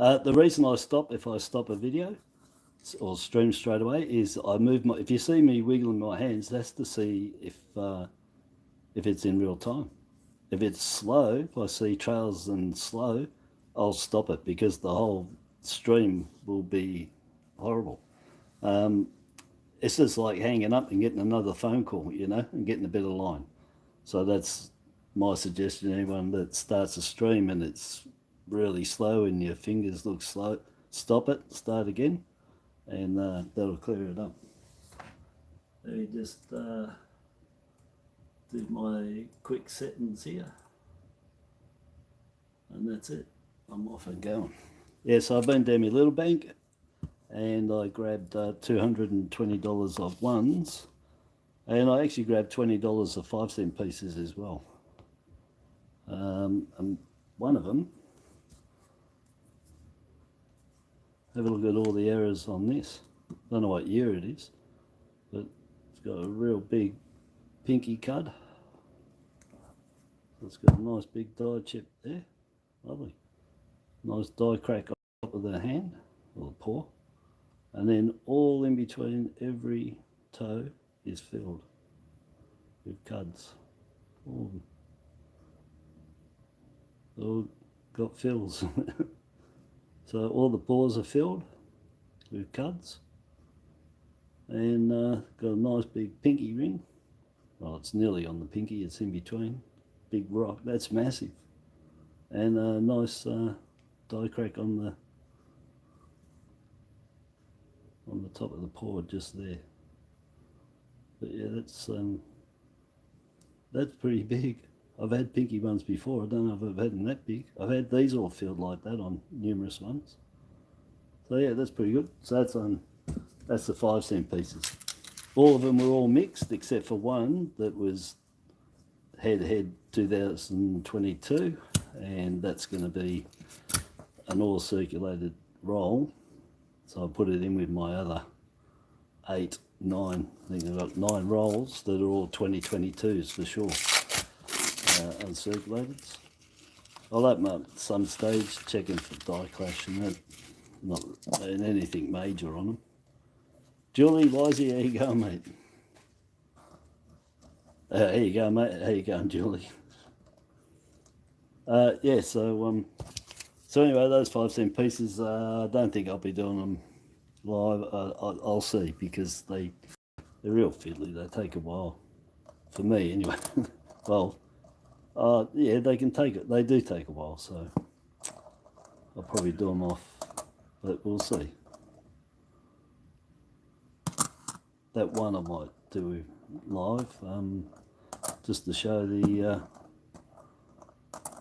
The reason I stop if I stop a video or stream straight away is I move my. If you see me wiggling my hands, that's to see if it's in real time. If it's slow, if I see trails and slow, I'll stop it because the whole stream will be horrible. It's just like hanging up and getting another phone call, you know, and getting a bit of line. So that's my suggestion to anyone that starts a stream and it's really slow and your fingers look slow, stop it, start again, and that'll clear it up. Let me just do my quick settings here. And that's it. I'm off and going. Yeah, so I've been down my little bank and I grabbed $220 of ones, and I actually grabbed $20 of 5-cent pieces as well. And one of them, have a look at all the errors on this. Don't know what year it is, but it's got a real big pinky cud. So it's got a nice big die chip there. Lovely. Nice die crack on top of the hand or the paw. And then all in between every toe is filled with cuds. All got fills. So all the paws are filled with cuds, and got a nice big pinky ring. Well, it's nearly on the pinky, it's in between. Big rock, that's massive. And a nice die crack on the top of the paw just there. But yeah, that's pretty big. I've had pinky ones before. I don't know if I've had them that big. I've had these all filled like that on numerous ones. So yeah, that's pretty good. So that's the 5-cent pieces. All of them were all mixed except for one that was head 2022, and that's going to be an all circulated roll. So I put it in with my other 8, 9, I think I've got 9 rolls that are all 2022s for sure, uncirculated. I'll open up at some stage, checking for die clash and that, not anything major on them. Julie, Wisey, how you going, mate? How you going, mate? How you going, Julie? Yeah, so anyway, those 5-cent pieces, I don't think I'll be doing them live. I'll see, because they're real fiddly. They take a while, for me anyway. Well, yeah, they can take it. They do take a while, so I'll probably do them off, but we'll see. That one I might do live, just to show the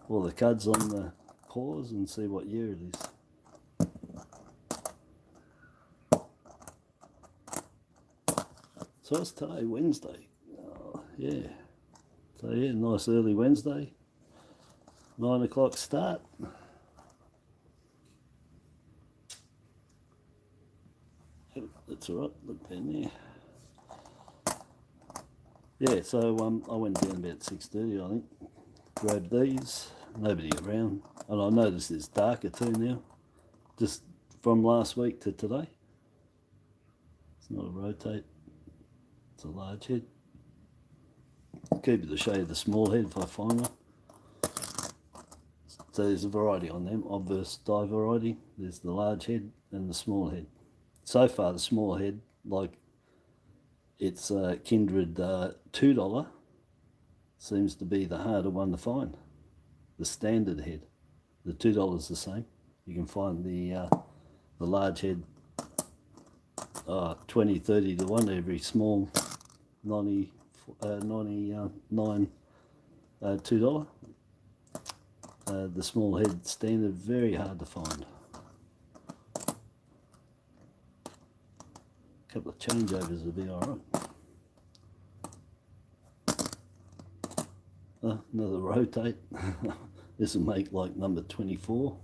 all the cuds on the paws and see what year it is. So it's today, Wednesday. Yeah. So yeah, nice early Wednesday. 9 o'clock start. That's all right. Look down there. Yeah, so I went down about 6:30, I think. Grabbed these. Nobody around, and I noticed it's darker too now, just from last week to today. It's not a rotate, it's a large head. Keep it to show you the small head if I find one. So there's a variety on them, obverse die variety. There's the large head and the small head. So far the small head, like it's kindred $2, seems to be the harder one to find. The standard head, the $2 the same. You can find the large head 20, 30 to 1, every small 99 $2. The small head standard, very hard to find. A couple of changeovers will be alright. Another rotate. This will make like number 24.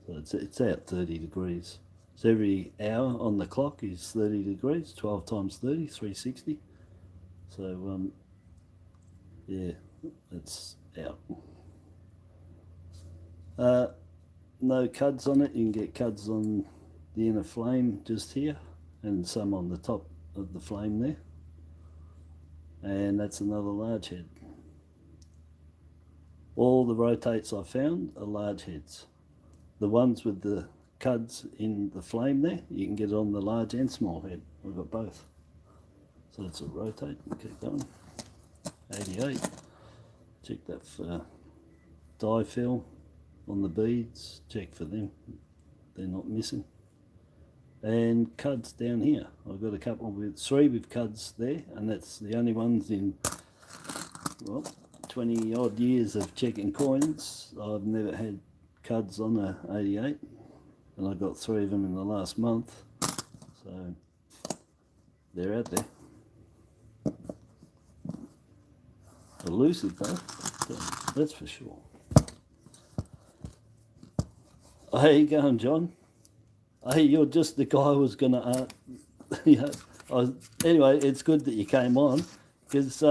So it's out 30 degrees. So every hour on the clock is 30 degrees. 12 times 30, 360. So yeah, it's out. no cuds on it. You can get cuds on the inner flame just here, and some on the top of the flame there. And that's another large head. All the rotates I found are large heads. The ones with the cuds in the flame there, you can get it on the large and small head. I've got both. So it's a rotate. Keep going. 88. Check that for dye fill on the beads. Check for them. They're not missing. And cuds down here. I've got a couple with 3 with cuds there, and that's the only ones in, well, 20 odd years of checking coins. I've never had cuds on a 88, and I got 3 of them in the last month. So they're out there. Elusive though, that's for sure. Oh, how you going, John? Hey, you're just the guy who was going to, anyway, it's good that you came on, because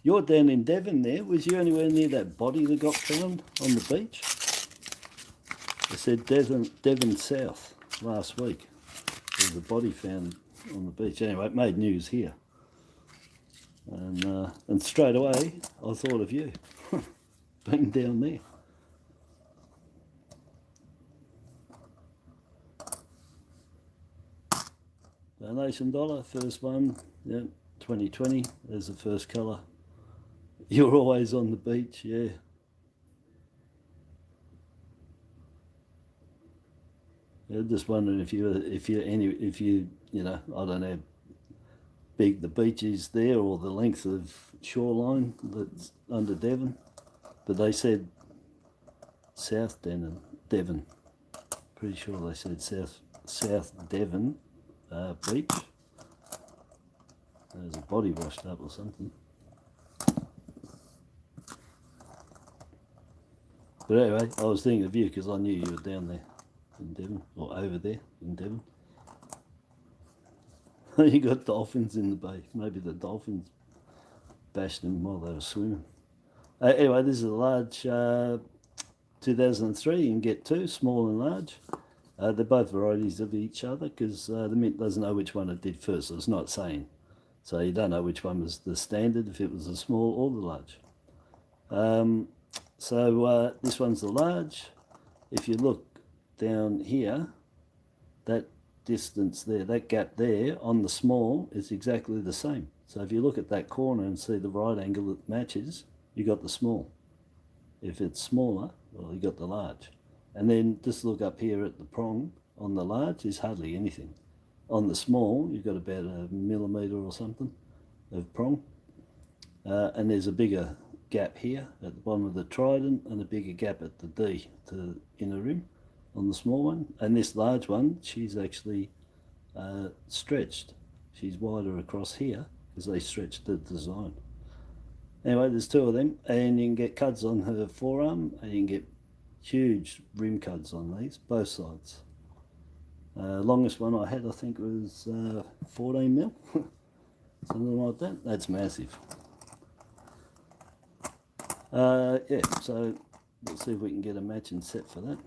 you're down in Devon there. Was you anywhere near that body that got found on the beach? They said Devon South last week. There was a body found on the beach. Anyway, it made news here. And straight away, I thought of you, being down there. Donation dollar, first one, yeah, 2020, there's the first colour. You're always on the beach, yeah. Yeah, just wondering if you I don't know how big the beach is there or the length of shoreline that's under Devon, but they said South Devon. Pretty sure they said South Devon beach. There's a body washed up or something. But anyway, I was thinking of you because I knew you were down there in Devon, or over there in Devon. You got dolphins in the bay. Maybe the dolphins bashed them while they were swimming. Anyway, this is a large 2003. You can get 2, small and large. They're both varieties of each other because the mint doesn't know which one it did first, so it's not saying. So you don't know which one was the standard, if it was the small or the large. So this one's the large. If you look down here, that distance there, that gap there on the small is exactly the same. So if you look at that corner and see the right angle that matches, you got the small. If it's smaller, well, you got the large. And then just look up here at the prong. On the large is hardly anything. On the small, you've got about a millimetre or something of prong. And there's a bigger gap here at the bottom of the trident and a bigger gap at the D to the inner rim on the small one. And this large one, she's actually stretched. She's wider across here because they stretched the design. Anyway, there's 2 of them, and you can get cuds on her forearm, and you can get huge rim cuds on these, both sides. Longest one I had, I think, was 14 mil, something like that. That's massive. Yeah, so let's see if we can get a matching set for that.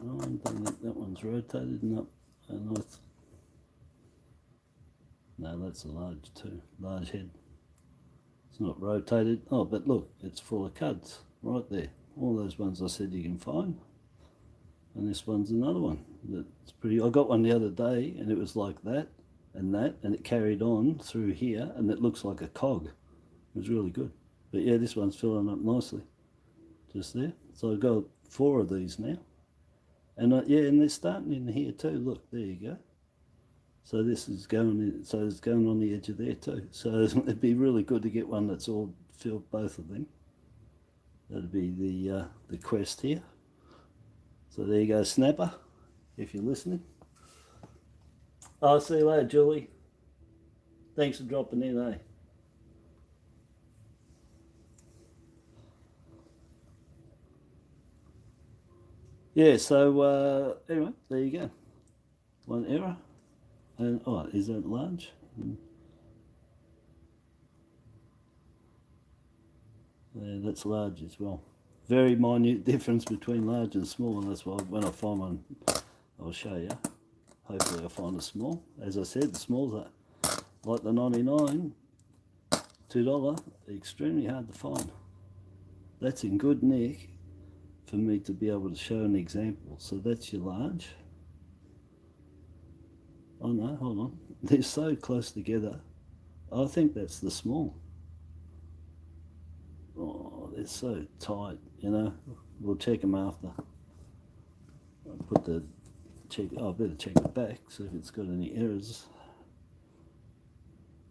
Don't think that one's rotated. No, no, that's a large too. Large head. It's not rotated. Oh, but look, it's full of cuds right there. All those ones I said you can find. And this one's another one. That's pretty. I got one the other day, and it was like that, and it carried on through here, and it looks like a cog. It was really good. But yeah, this one's filling up nicely, just there. So I've got 4 of these now. And yeah, and they're starting in here too. Look, there you go. So this is going in, so it's going on the edge of there too. So it'd be really good to get one that's all filled, both of them. That'd be the quest here. So there you go, Snapper, if you're listening. I'll see you later, Julie. Thanks for dropping in, eh? Yeah, so anyway, there you go. One error. And oh, is that large? Yeah, that's large as well. Very minute difference between large and small, and that's why when I find one, I'll show you. Hopefully I'll find a small. As I said, the smalls are like the 99, $2, extremely hard to find. That's in good nick for me to be able to show an example. So that's your large. Oh no, hold on. They're so close together. I think that's the small. Oh, they're so tight, you know. We'll check them after. I'll put the check. Oh, I better check the back, see if it's got any errors.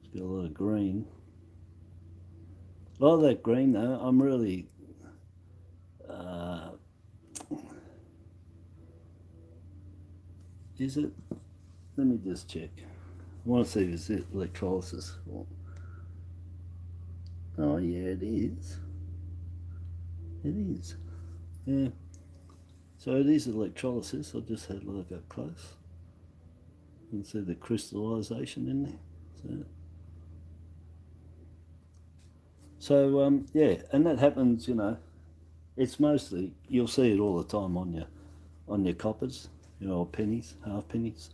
It's got a lot of green. A lot of that green though, I'm really is it? Let me just check. I want to see if it's electrolysis. Oh yeah, it is. It is. Yeah. So it is electrolysis. I'll just have a look up close. You can see the crystallization in there. So yeah, and that happens, you know, it's mostly, you'll see it all the time on your coppers, you know, or pennies, half pennies.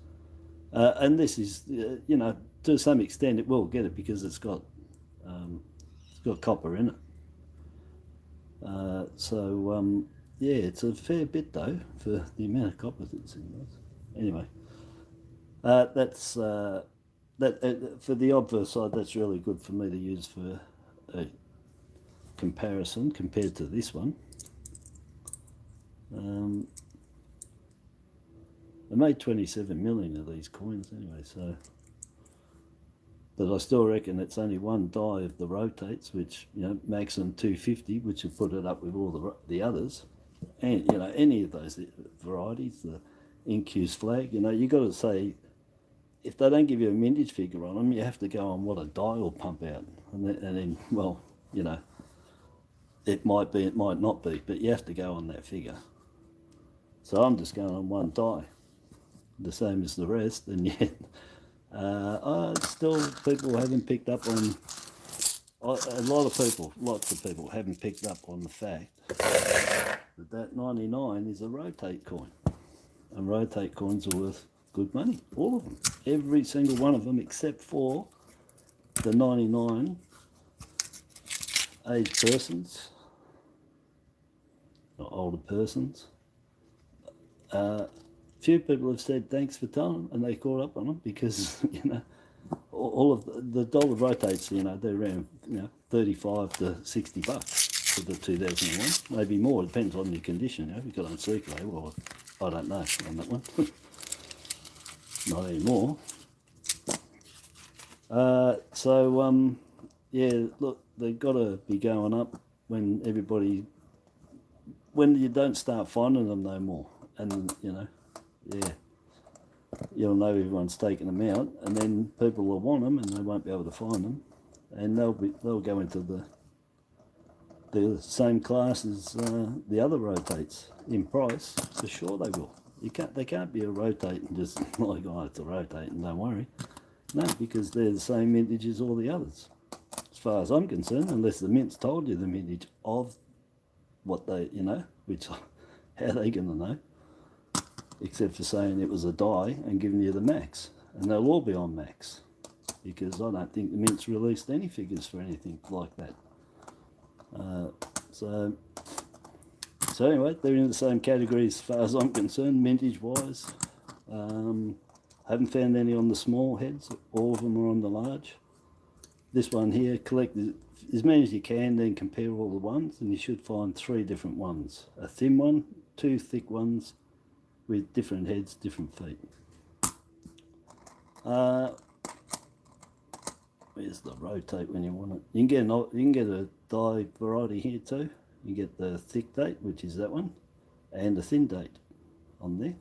And this is, you know, to some extent it will get it because it's got copper in it. Yeah, it's a fair bit though for the amount of copper that's in those. Anyway, that's for the obverse side. That's really good for me to use for a comparison compared to this one. I made 27 million of these coins anyway, so. But I still reckon it's only one die of the rotates, which, you know, maximum 250, which will put it up with all the others. And, you know, any of those varieties, the NQ's flag, you know, you got to say, if they don't give you a mintage figure on them, you have to go on what a die will pump out. And then, well, you know, it might be, it might not be, but you have to go on that figure. So I'm just going on one die, the same as the rest, and yet still people haven't picked up on, lots of people haven't picked up on the fact that 99 is a rotate coin, and rotate coins are worth good money, all of them, every single one of them except for the 99 aged persons, or older persons. Few people have said thanks for telling them, and they caught up on them because, you know, all of the dollar rotates, you know, they're around, you know, 35 to 60 bucks for the 2001, maybe more, it depends on your condition. You know, if you've got on Circulating, well, I don't know on that one. Not anymore. Yeah, look, they've got to be going up when you don't start finding them no more. And, you know, yeah, you'll know everyone's taking them out, and then people will want them and they won't be able to find them, and they'll go into the same class as the other rotates in price. For sure they will. They can't be a rotate and just like, oh, it's a rotate and don't worry. No, because they're the same mintage as all the others, as far as I'm concerned, unless the mint's told you the mintage of what they, you know, which how are they going to know? Except for saying it was a die and giving you the max, and they'll all be on max, because I don't think the mint's released any figures for anything like that. So anyway, they're in the same category as far as I'm concerned, mintage wise. Haven't found any on the small heads. All of them are on the large. This one here, collect as many as you can, then compare all the ones, and you should find 3 different ones: a thin one, 2 thick ones, with different heads, different feet. Where's the rotate when you want it? You can get a die variety here too. You get the thick date, which is that one, and a thin date on there.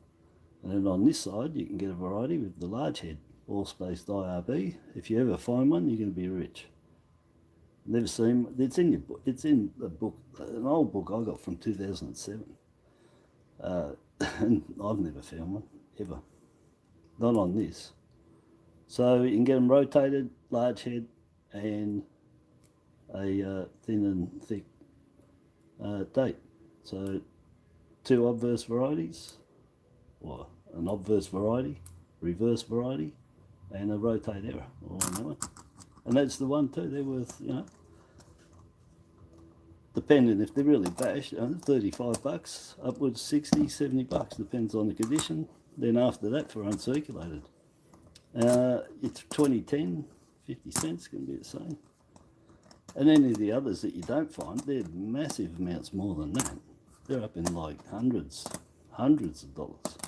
And then on this side, you can get a variety with the large head, all spaced IRB. If you ever find one, you're going to be rich. Never seen. It's in your book. It's in the book, an old book I got from 2007. And I've never found one, ever. Not on this. So you can get them rotated, large head, and a thin and thick date. So 2 obverse varieties, or an obverse variety, reverse variety, and a rotate error all on that one. And that's the one too. They're worth, you know, depending if they're really bashed, 35 bucks, upwards 60, 70 bucks, depends on the condition. Then after that for uncirculated. It's 2010, 50 cents, can be the same. And any of the others that you don't find, they're massive amounts more than that. They're up in like hundreds of dollars.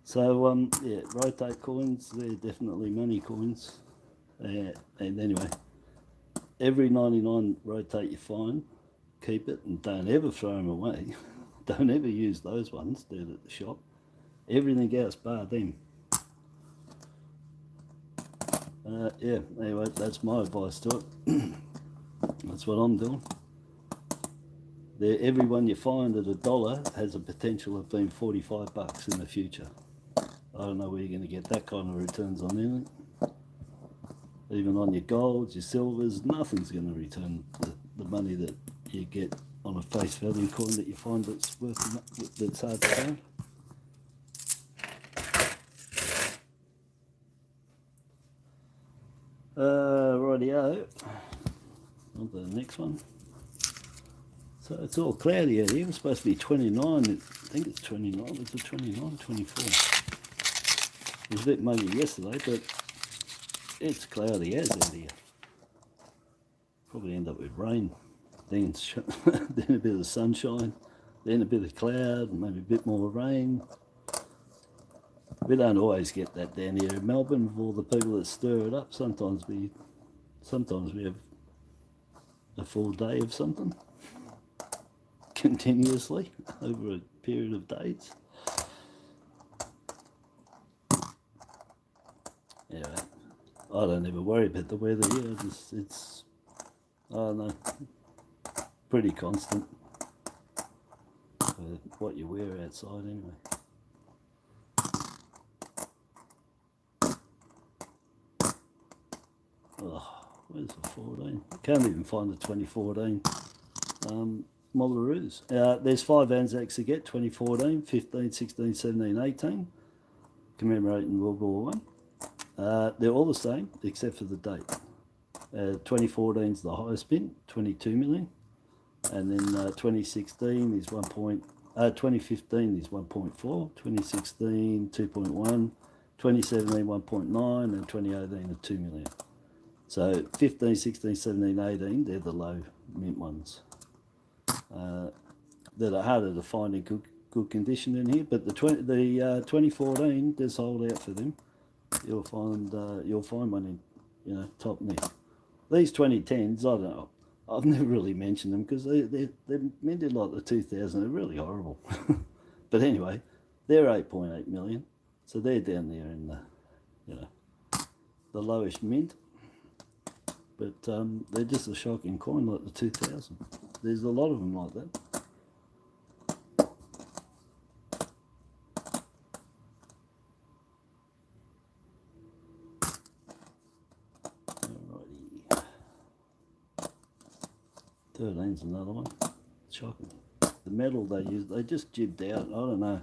So yeah, rotate coins, they're definitely money coins. And anyway, every 99 rotate you find, keep it and don't ever throw them away. Don't ever use those ones down at the shop. Everything else bar them. Yeah, anyway, that's my advice to it. That's what I'm doing. Every one you find at $1 has a potential of being 45 bucks in the future. I don't know where you're going to get that kind of returns on anything. Even on your golds, your silvers, nothing's going to return the money that you get on a face value coin that you find that's worth, that's hard to find. Rightio, on to the next one. So it's all cloudy out here. It's supposed to be 29. I think it's 29. Was it 29? 24. It was a bit muggy yesterday, but it's cloudy as out here. Probably end up with rain. Then, then a bit of sunshine. Then a bit of cloud, maybe a bit more rain. We don't always get that down here in Melbourne with all the people that stir it up. Sometimes we have a full day of something continuously over a period of days. Anyway, I don't ever worry about the weather here. It's I don't know, pretty constant for what you wear outside anyway. Oh, where's the 14? I can't even find the 2014 Mollaroos. There's 5 Anzacs to get, 2014, 15, 16, 17, 18, commemorating World War I. They're all the same, except for the date. 2014 is the highest bid, 22 million. And then 2016 is 2015 is 1.4, 2016 2.1, 2017 1.9, and 2018 are 2 million. So 15, 16, 17, 18, they're the low mint ones that are harder to find in good condition in here. But the 2014 does hold out for them. You'll find one in top nick. These 2010s, I don't know. I've never really mentioned them because they're minted like the 2000. They're really horrible. But anyway, they're 8.8 million, so they're down there in the lowest mint. But they're just a shocking coin like the 2000. There's a lot of them like that. Alrighty. 13's another one. Shocking. The metal they use, they just jibbed out. I don't know.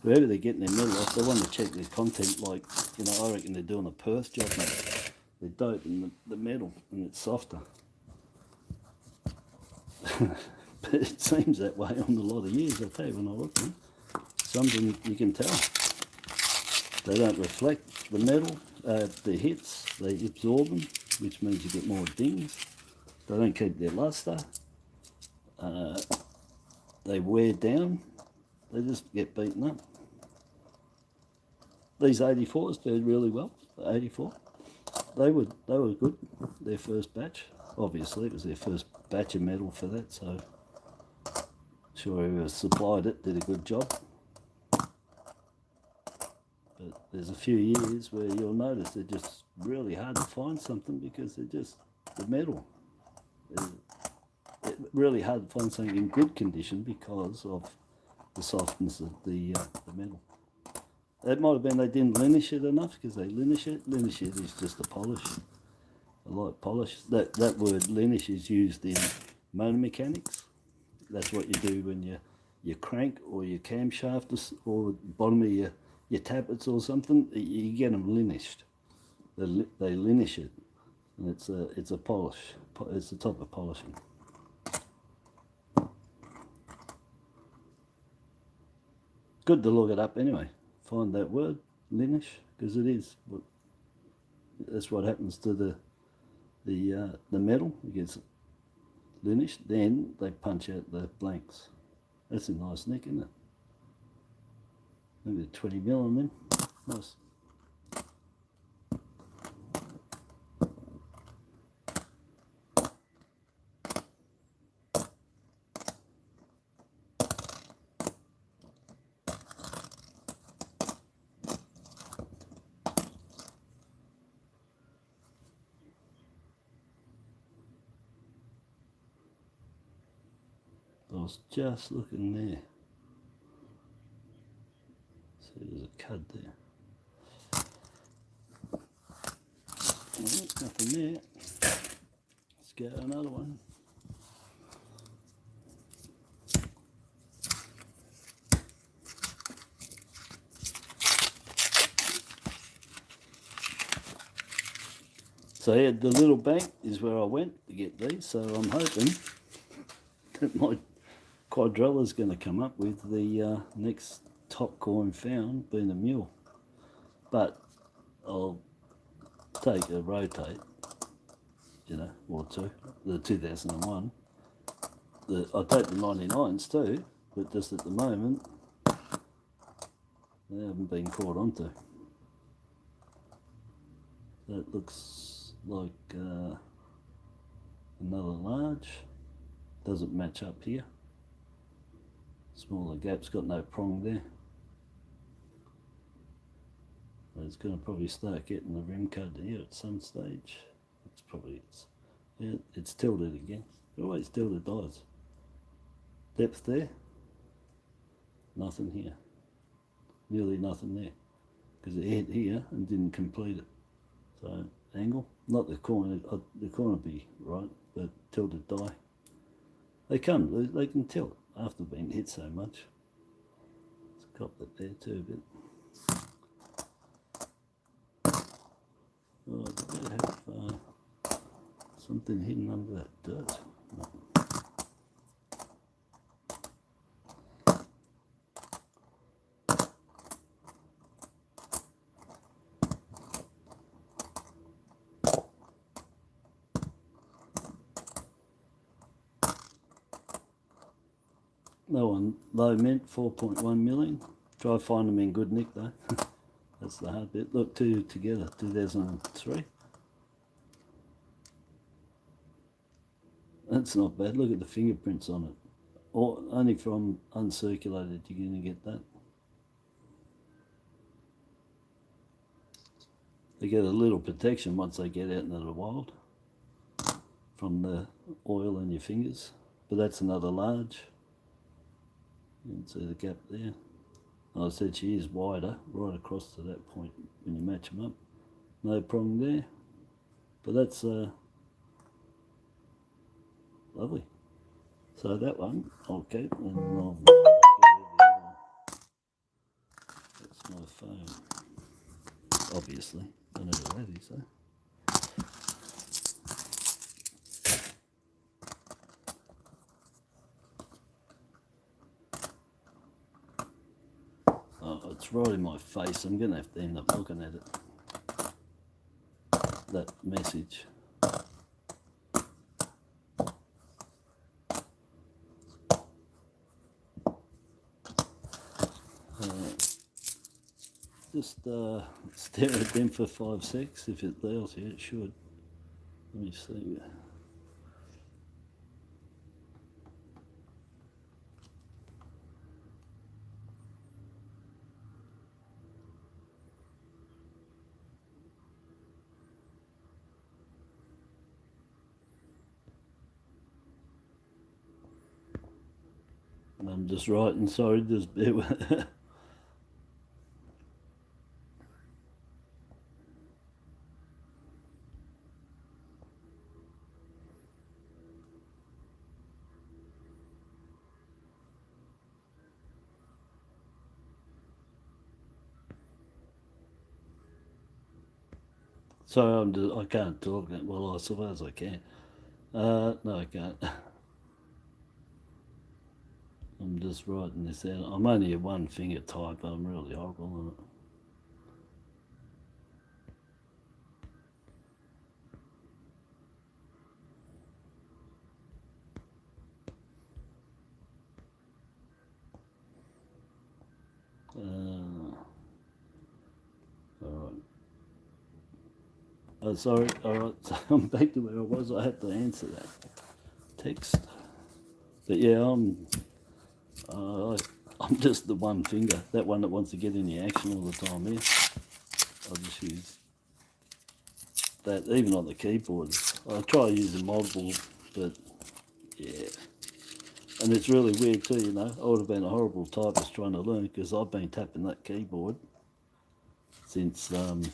Whoever they're getting their metal off, they want to check their content. Like, I reckon they're doing a Perth job, mate. They're doping the metal and it's softer. But it seems that way on a lot of years. I'll tell you when I look at them. Some of them you can tell. They don't reflect the metal, the hits, they absorb them, which means you get more dings. They don't keep their luster. They wear down. They just get beaten up. These 84s did really well. 84. They were good. Their first batch. Obviously, it was their first batch of metal for that. So, sure whoever supplied it did a good job. But there's a few years where you'll notice they're just really hard to find something because they're just the metal. It's really hard to find something in good condition because of the softness of the metal. It might have been they didn't linish it enough because they linish it. Linish it is just a polish, a light polish. That word linish is used in motor mechanics. That's what you do when you crank or your camshaft or bottom of your tappets or something. You get them linished. They linish it, and it's a polish. It's a type of polishing. Good to look it up anyway. Find that word, linish, because it is. That's what happens to the metal. It gets linished. Then they punch out the blanks. That's a nice nick, isn't it? Maybe 20 mil on them. Nice. I was just looking there. See, there's a cud there. Nothing there. Let's go another one. So yeah, the little bank is where I went to get these. So I'm hoping that my quadrella is going to come up with the next top coin found being a mule. But I'll take a rotate, you know, or two, the 2001. I'll take the 99s too, but just at the moment, they haven't been caught onto. That looks like another large. Doesn't match up here. Smaller gap's got no prong there. It's going to probably start getting the rim cut here at some stage. It's probably, yeah, it's tilted again. It always tilted dies. Depth there, nothing here. Nearly nothing there. Because it hit here and didn't complete it. So, angle, not the corner, the corner would be right, but tilted die. They can tilt after being hit so much. It's copped it there too a bit. Oh, did they have something hidden under that dirt? No. No one low mint, 4.1 million. Try to find them in good nick though. That's the hard bit. Look, two together, 2003. That's not bad. Look at the fingerprints on it. Or only from uncirculated you're going to get that. They get a little protection once they get out into the wild from the oil in your fingers. But that's another large. You can see the gap there. I said she is wider right across to that point when you match them up. No prong there, but that's lovely. So that one I'll keep, and I'll get rid of the other one. That's my phone, obviously. I know the ladies though. It's right in my face. I'm going to have to end up looking at it. That message. Just stare at them for 5 seconds. If it allows you, it should. Let me see. I'm just writing, sorry, just bear with. Sorry, I can't talk. Well, I suppose I can. No, I can't. I'm just writing this out. I'm only a one finger type. I'm really horrible on it. All right. Oh, sorry. All right. So I'm back to where I was. I had to answer that text. But yeah, I'm just the one finger. That one that wants to get in the action all the time here. I'll just use that, even on the keyboard. I try using multiple, but yeah. And it's really weird too, you know. I would have been a horrible typist trying to learn because I've been tapping that keyboard since the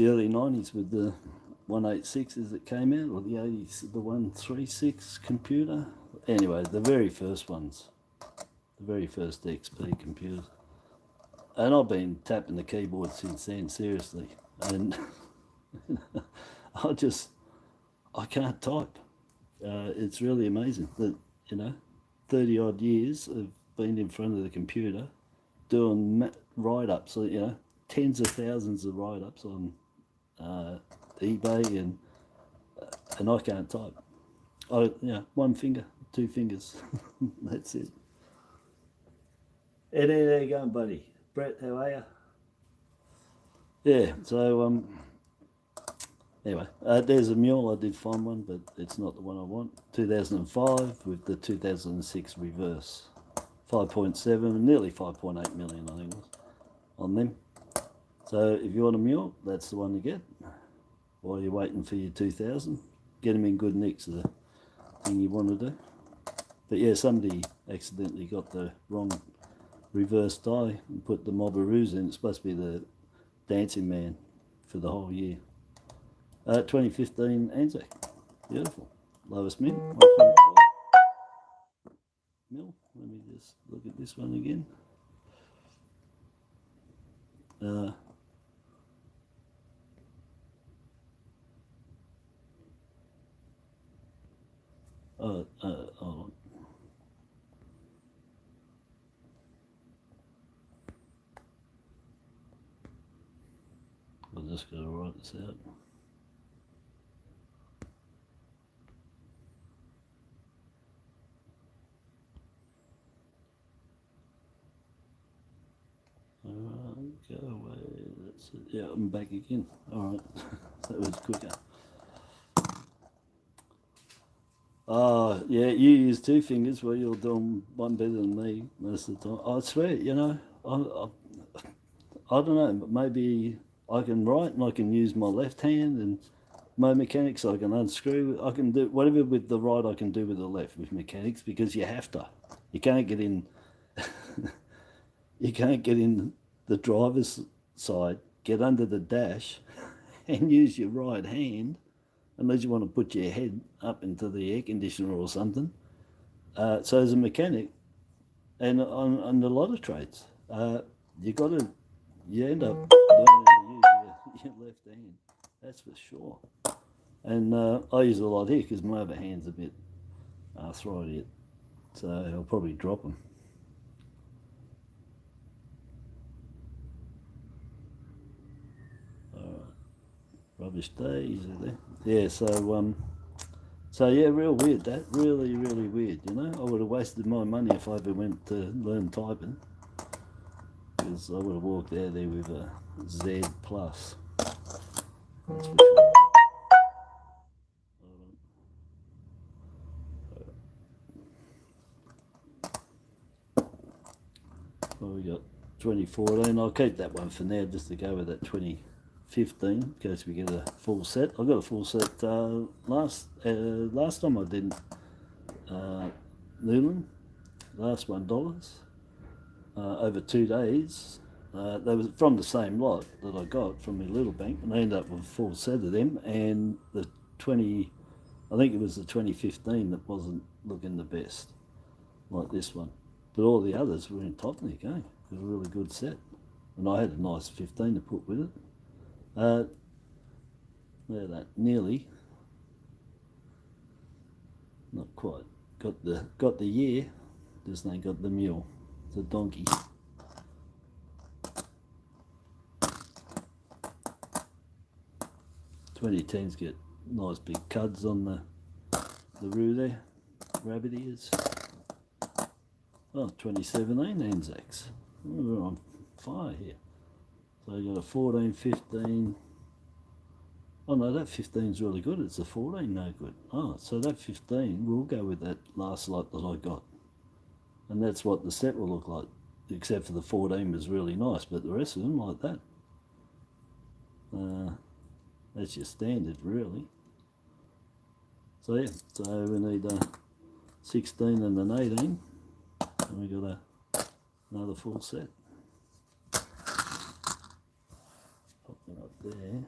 early 90s with the 186s that came out, or the 80s, the 136 computer. Anyway, the very first ones, the very first XP computers. And I've been tapping the keyboard since then, seriously. And I can't type. It's really amazing that, 30 odd years of being in front of the computer doing write-ups, tens of thousands of write-ups on eBay, and I can't type. One finger, two fingers, that's it. Eddie, there you going, buddy? Brett, how are you? Yeah, so anyway, there's a mule. I did find one, but it's not the one I want. 2005 with the 2006 reverse. 5.7, nearly 5.8 million, I think it was, on them. So if you want a mule, that's the one to get. While you're waiting for your 2000, get them in good nicks is the thing you want to do. But yeah, somebody accidentally got the wrong reverse die and put the Mobberoos in. It's supposed to be the dancing man for the whole year. 2015 Anzac, beautiful. Lowest min, 1.4 mil. Let me just look at this one again. Hold on. I'm just going to write this out. Go away. That's it. Yeah, I'm back again. All right, that was quicker. Oh, yeah, you use two fingers. Well, you're doing one better than me most of the time. I swear, I don't know, but maybe I can write and I can use my left hand, and my mechanics I can unscrew. I can do whatever with the right I can do with the left with mechanics, because you have to. You can't get in. You can't get in the driver's side, get under the dash, and use your right hand, unless you want to put your head up into the air conditioner or something. So as a mechanic, and on a lot of trades, you end up learning to use your left hand. That's for sure. And I use it a lot here because my other hand's a bit arthritic, so I'll probably drop them. Rubbish day, easy there. Yeah, so yeah, real weird. That really, really weird. I would have wasted my money if I ever went to learn typing, because I would have walked out there with a Z plus. That's for sure. Well, we got 2014. I'll keep that one for now, just to go with that 2015, in case we get a full set. I got a full set last time I did noodling, last $1 over 2 days. They were from the same lot that I got from my little bank, and I ended up with a full set of them. And the I think it was the 2015 that wasn't looking the best, like this one. But all the others were in top nick, eh? It was a really good set. And I had a nice 15 to put with it. There, that nearly, not quite, got the year, just ain't got the mule, the donkey. $20.10s get nice big cuds on the roo there, rabbit ears. Oh, 2017 Anzacs. We're on fire here. So I got a 14, 15. Oh no, that 15's really good. It's a 14 no good. Oh, so that 15, we'll go with that last lot that I got. And that's what the set will look like, except for the 14 was really nice, but the rest of them like that. That's your standard, really. So yeah, so we need a 16 and an 18, and we got another full set. Pop them up there.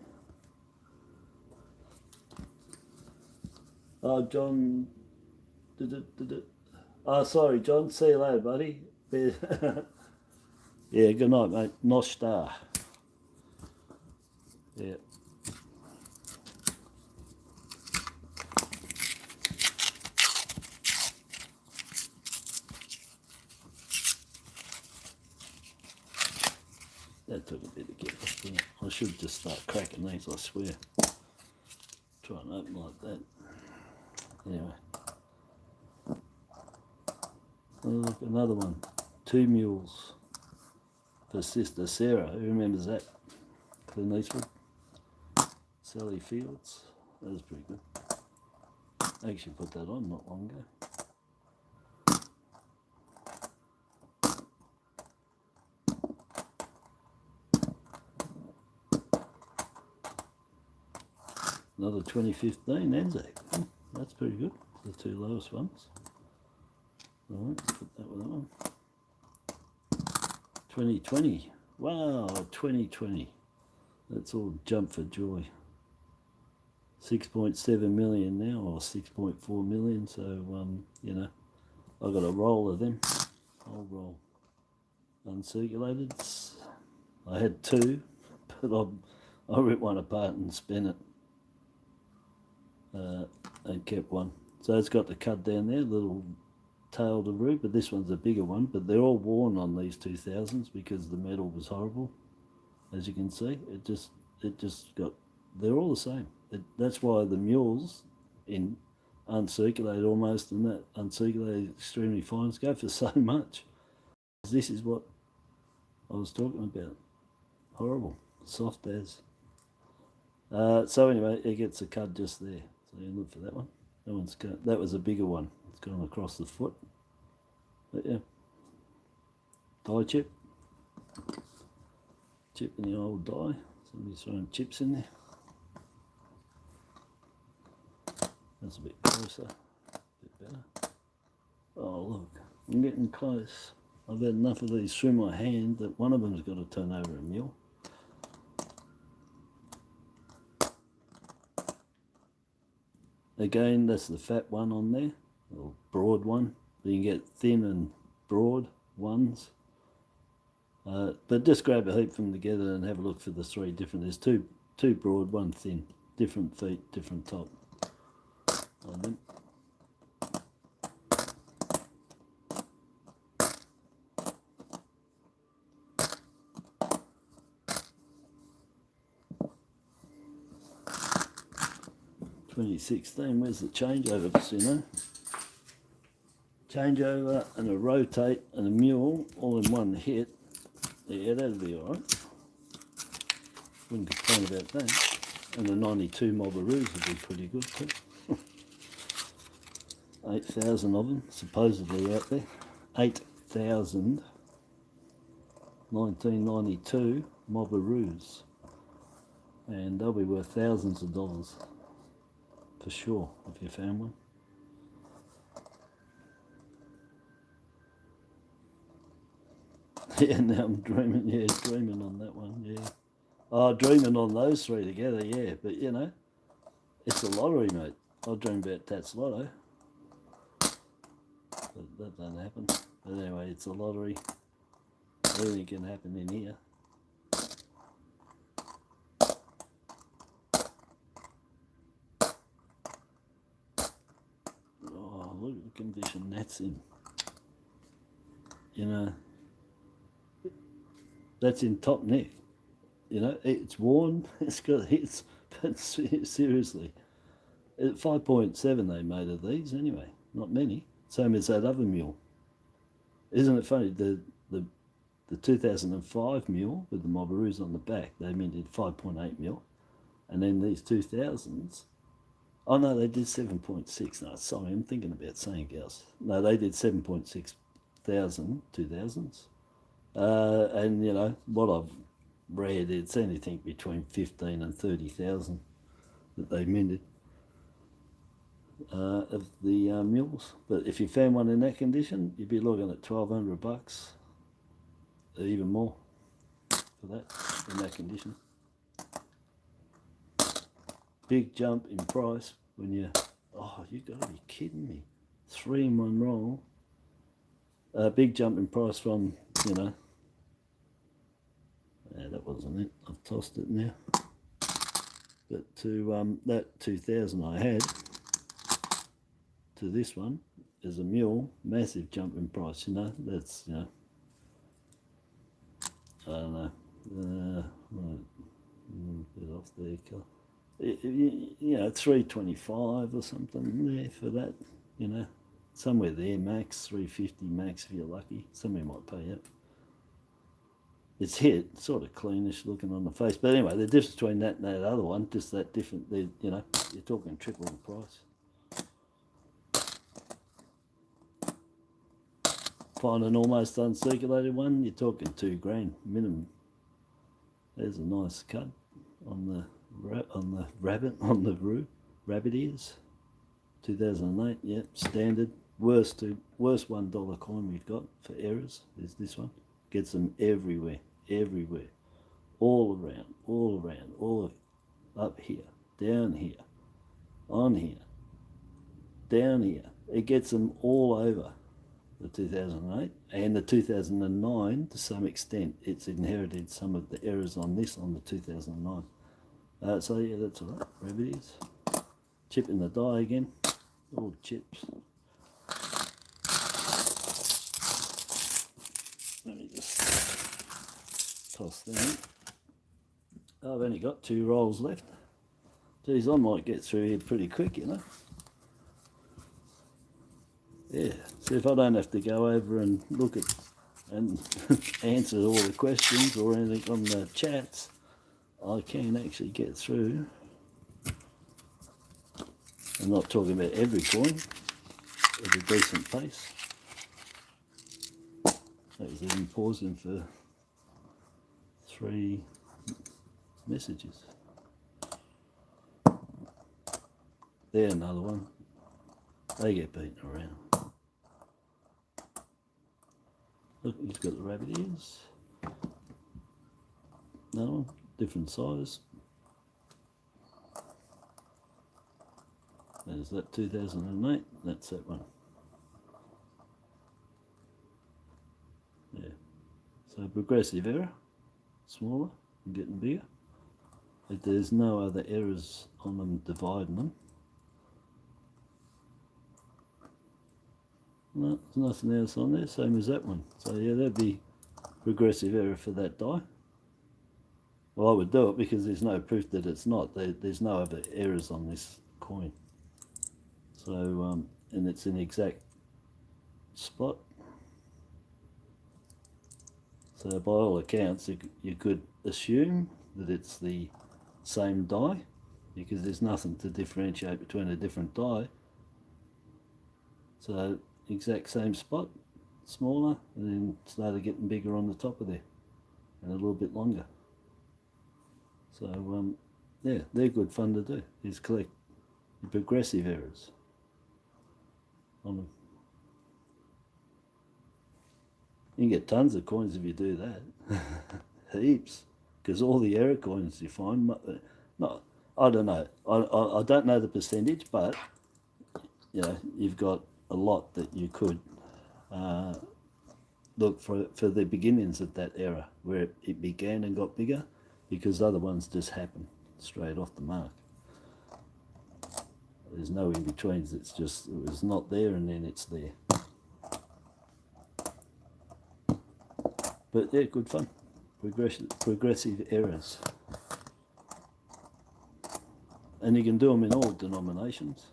Oh, John, oh, sorry, John. See you later, buddy. Yeah, good night, mate. Noshtar. Yeah. That took a bit to get off there. I should just start cracking these, I swear. Try and open like that. Anyway. Oh, look, another one. 2 mules for Sister Sarah. Who remembers that? Clint Eastwood. Sally Fields. That was pretty good. I actually put that on not long ago. Another 2015 Anzac. Oh, that's pretty good. The 2 lowest ones. Alright, put that with that one. 2020. Wow, 2020. That's all jump for joy. 6.7 million now, or 6.4 million. So, you know, I got a roll of them. I'll roll. Uncirculated. I had 2, but I ripped one apart and spent it. And kept one. So it's got the cut down there, little tail to roo, but this one's a bigger one. But they're all worn on these 2000s because the metal was horrible. As you can see, it just got. They're all the same. That's why the mules in uncirculated almost, and that uncirculated extremely fines go for so much. This is what I was talking about. Horrible, soft as. So anyway, it gets a cut just there. So you look for that one. That was a bigger one. It's gone across the foot. But yeah, die chip. Chip in the old die. Somebody's throwing chips in there. That's a bit closer, a bit better. Oh look, I'm getting close. I've had enough of these through my hand that one of them's got to turn over a mule. Again, that's the fat one on there, or broad one. You can get thin and broad ones. But just grab a heap from together and have a look for the 3 different. There's two broad, 1 thin. Different feet, different top on them. $20.16, where's the changeover casino? Changeover and a rotate and a mule all in one hit. Yeah, that'll be alright. Wouldn't complain about that. And the 92 Mobaroos would be pretty good too. 8,000 of them supposedly out there. 8,000 1992 Mobaroos. And they'll be worth thousands of dollars. For sure, if you found one. Yeah, now I'm dreaming, dreaming on that one, yeah. Oh, dreaming on those 3 together, yeah, but you know, it's a lottery, mate. I dream about Tats Lotto. But that don't happen. But anyway, it's a lottery. Anything can happen in here. condition that's in. You know, that's in top neck. You know, it's worn, it's got hits, but seriously, at 5.7 they made of these anyway, not many. Same as that other mule. Isn't it funny, the 2005 mule with the Mobaroos on the back, they minted 5.8 mil, and then these 2000s, oh no, they did 7.6. No, sorry, I'm thinking about something else. No, they did 7.6 thousand 2000s, and you know what I've read, it's anything between 15 and 30,000 that they minted of the mules. But if you found one in that condition, you'd be looking at $1,200, even more for that in that condition. Big jump in price when you, oh, you gotta be kidding me, 3 in 1 roll. Big jump in price from, you know, yeah, that wasn't it, I've tossed it now, but to that 2000 I had to this one as a mule, massive jump in price. You know, that's, you know, I don't know, a bit off there, you know, 325 or something there for that, you know, somewhere there, max 350 max if you're lucky. Somebody might pay it. It's hit, sort of cleanish looking on the face, but anyway, the difference between that and that other one, just that different, you know, you're talking triple the price. Find an almost uncirculated one, you're talking $2,000 minimum. There's a nice cut on the rabbit, on the rabbit ears. 2008, yep, standard. Worst $1 coin we've got for errors is this one. Gets them everywhere, everywhere, all around, all up here, down here, on here, down here. It gets them all over the 2008 and the 2009 to some extent. It's inherited some of the errors on this on the 2009. So yeah, that's all right. Varieties. Chip in the die again. All chips. Let me just toss them in. I've only got 2 rolls left. Geez, I might get through here pretty quick, you know. Yeah, so if I don't have to go over and look at and answer all the questions or anything on the chats, I can actually get through. I'm not talking about every coin at a decent pace. That was even pausing for 3 messages. There, another one. They get beaten around. Look, he's got the rabbit ears. Another one, different size. There's that 2008, that's that one. Yeah, so progressive error, smaller and getting bigger. But there's no other errors on them dividing them. No, there's nothing else on there, same as that one. So yeah, that'd be progressive error for that die. Well, I would do it because there's no proof that it's not. There's no other errors on this coin. So, and it's an exact spot. So by all accounts, you could assume that it's the same die because there's nothing to differentiate between a different die. So exact same spot, smaller, and then started getting bigger on the top of there and a little bit longer. So yeah, they're good fun to do, is collect the progressive errors on them. You can get tons of coins if you do that. Heaps, because all the error coins you find, not, I don't know, I don't know the percentage, but you know, you've got a lot that you could look for the beginnings of that era, where it began and got bigger, because other ones just happen straight off the mark. There's no in-betweens. It's just, it was not there and then it's there. But yeah, good fun. Progressive errors. And you can do them in all denominations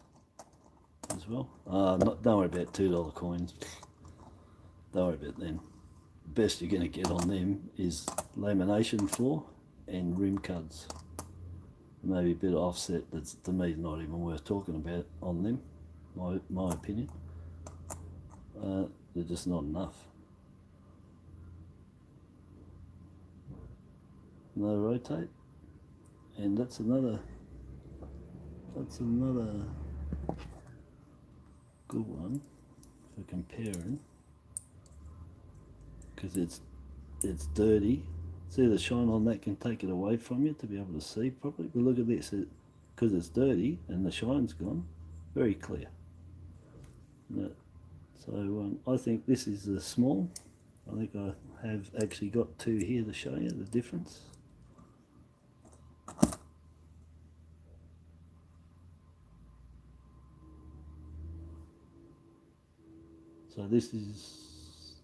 as well. Don't worry about $2 coins. Don't worry about them. The best you're going to get on them is lamination floor and rim cuds. Maybe a bit of offset that's, to me, not even worth talking about on them, my opinion. They're just not enough. Another rotate, and that's another good one for comparing, because it's dirty. See, the shine on that can take it away from you to be able to see properly. But look at this, because it's dirty and the shine's gone, very clear. So I think this is a small. I think I have actually got two here to show you the difference. So this is,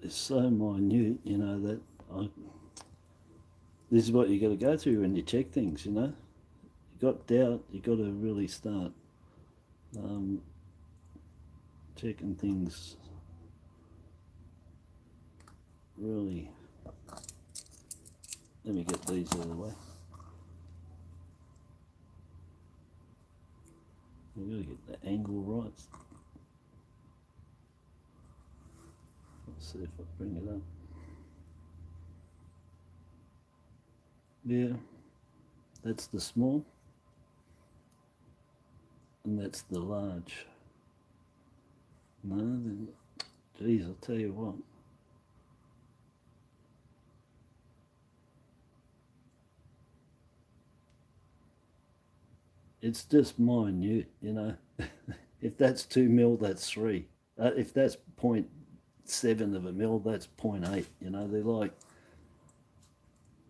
it's so minute, you know, that this is what you got to go through when you check things, you know. You got doubt, you got to really start checking things really. Let me get these out of the way. We've got to get the angle right. Let's see if I bring it up. Yeah, that's the small, and that's the large. No, then, geez, I'll tell you what. It's just minute, you know. If that's 2 mil, that's 3. If that's 0.7 of a mil, that's 0.8. You know, they're like,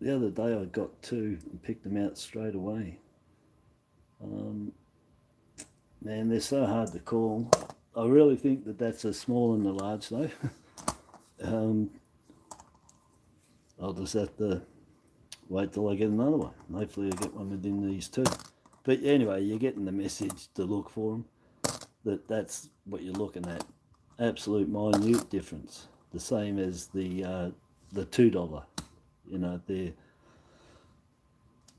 the other day I got 2 and picked them out straight away. Man, they're so hard to call. I really think that that's a small and a large though. I'll just have to wait till I get another one. Hopefully I get one within these 2. But anyway, you're getting the message to look for them. That's what you're looking at. Absolute minute difference. The same as the $2. You know,